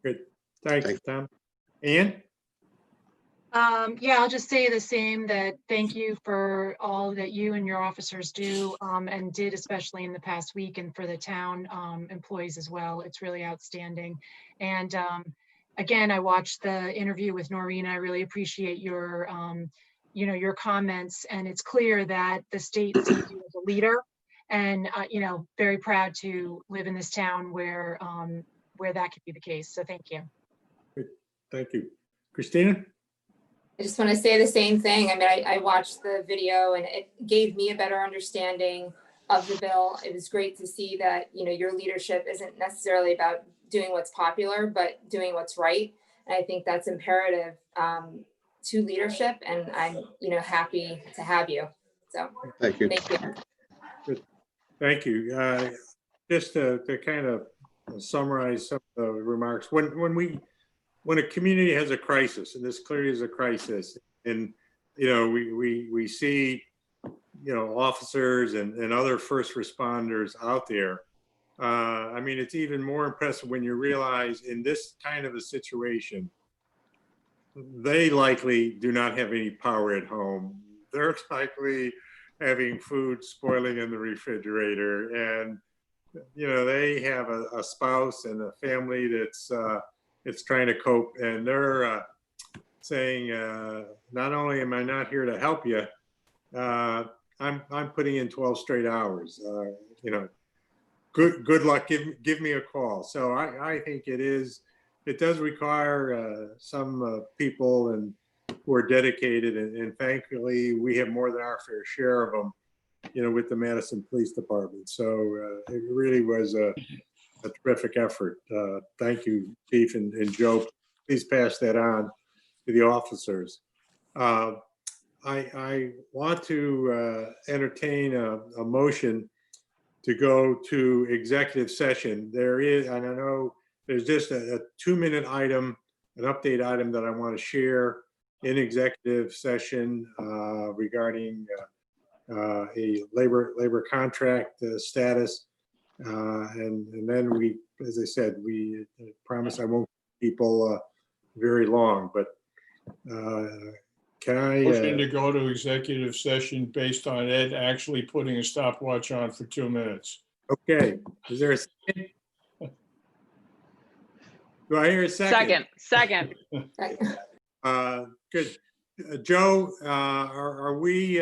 Good. Thank you, Tom. Ian? Yeah, I'll just say the same, that thank you for all that you and your officers do and did, especially in the past week, and for the town employees as well. It's really outstanding. And again, I watched the interview with Noreen. I really appreciate your, your comments, and it's clear that the state sees you as a leader, and very proud to live in this town where that could be the case. So thank you. Good. Thank you. Christina? I just want to say the same thing. I mean, I watched the video and it gave me a better understanding of the bill. It was great to see that, your leadership isn't necessarily about doing what's popular, but doing what's right. And I think that's imperative to leadership, and I'm, happy to have you. So Thank you. thank you. Good. Thank you. Just to kind of summarize some of the remarks, when a community has a crisis, and this clearly is a crisis, and we see officers and other first responders out there. I mean, it's even more impressive when you realize in this kind of a situation, they likely do not have any power at home. They're likely having food spoiling in the refrigerator, and they have a spouse and a family that's trying to cope, and they're saying, not only am I not here to help you, I'm putting in 12 straight hours. Good luck. Give me a call. So I think it does require some people and who are dedicated, and thankfully we have more than our fair share of them, with the Madison Police Department. So it really was a terrific effort. Thank you, Chief and Joe. Please pass that on to the officers. I want to entertain a motion to go to executive session. There is, and I know there's just a 2-minute item, an update item that I want to share in executive session regarding a labor contract status. And then we, as I said, we promise I won't people very long, but can I? Motion to go to executive session based on Ed actually putting a stopwatch on for 2 minutes. Okay, is there a second? Do I hear a second? Second. Good. Joe, are we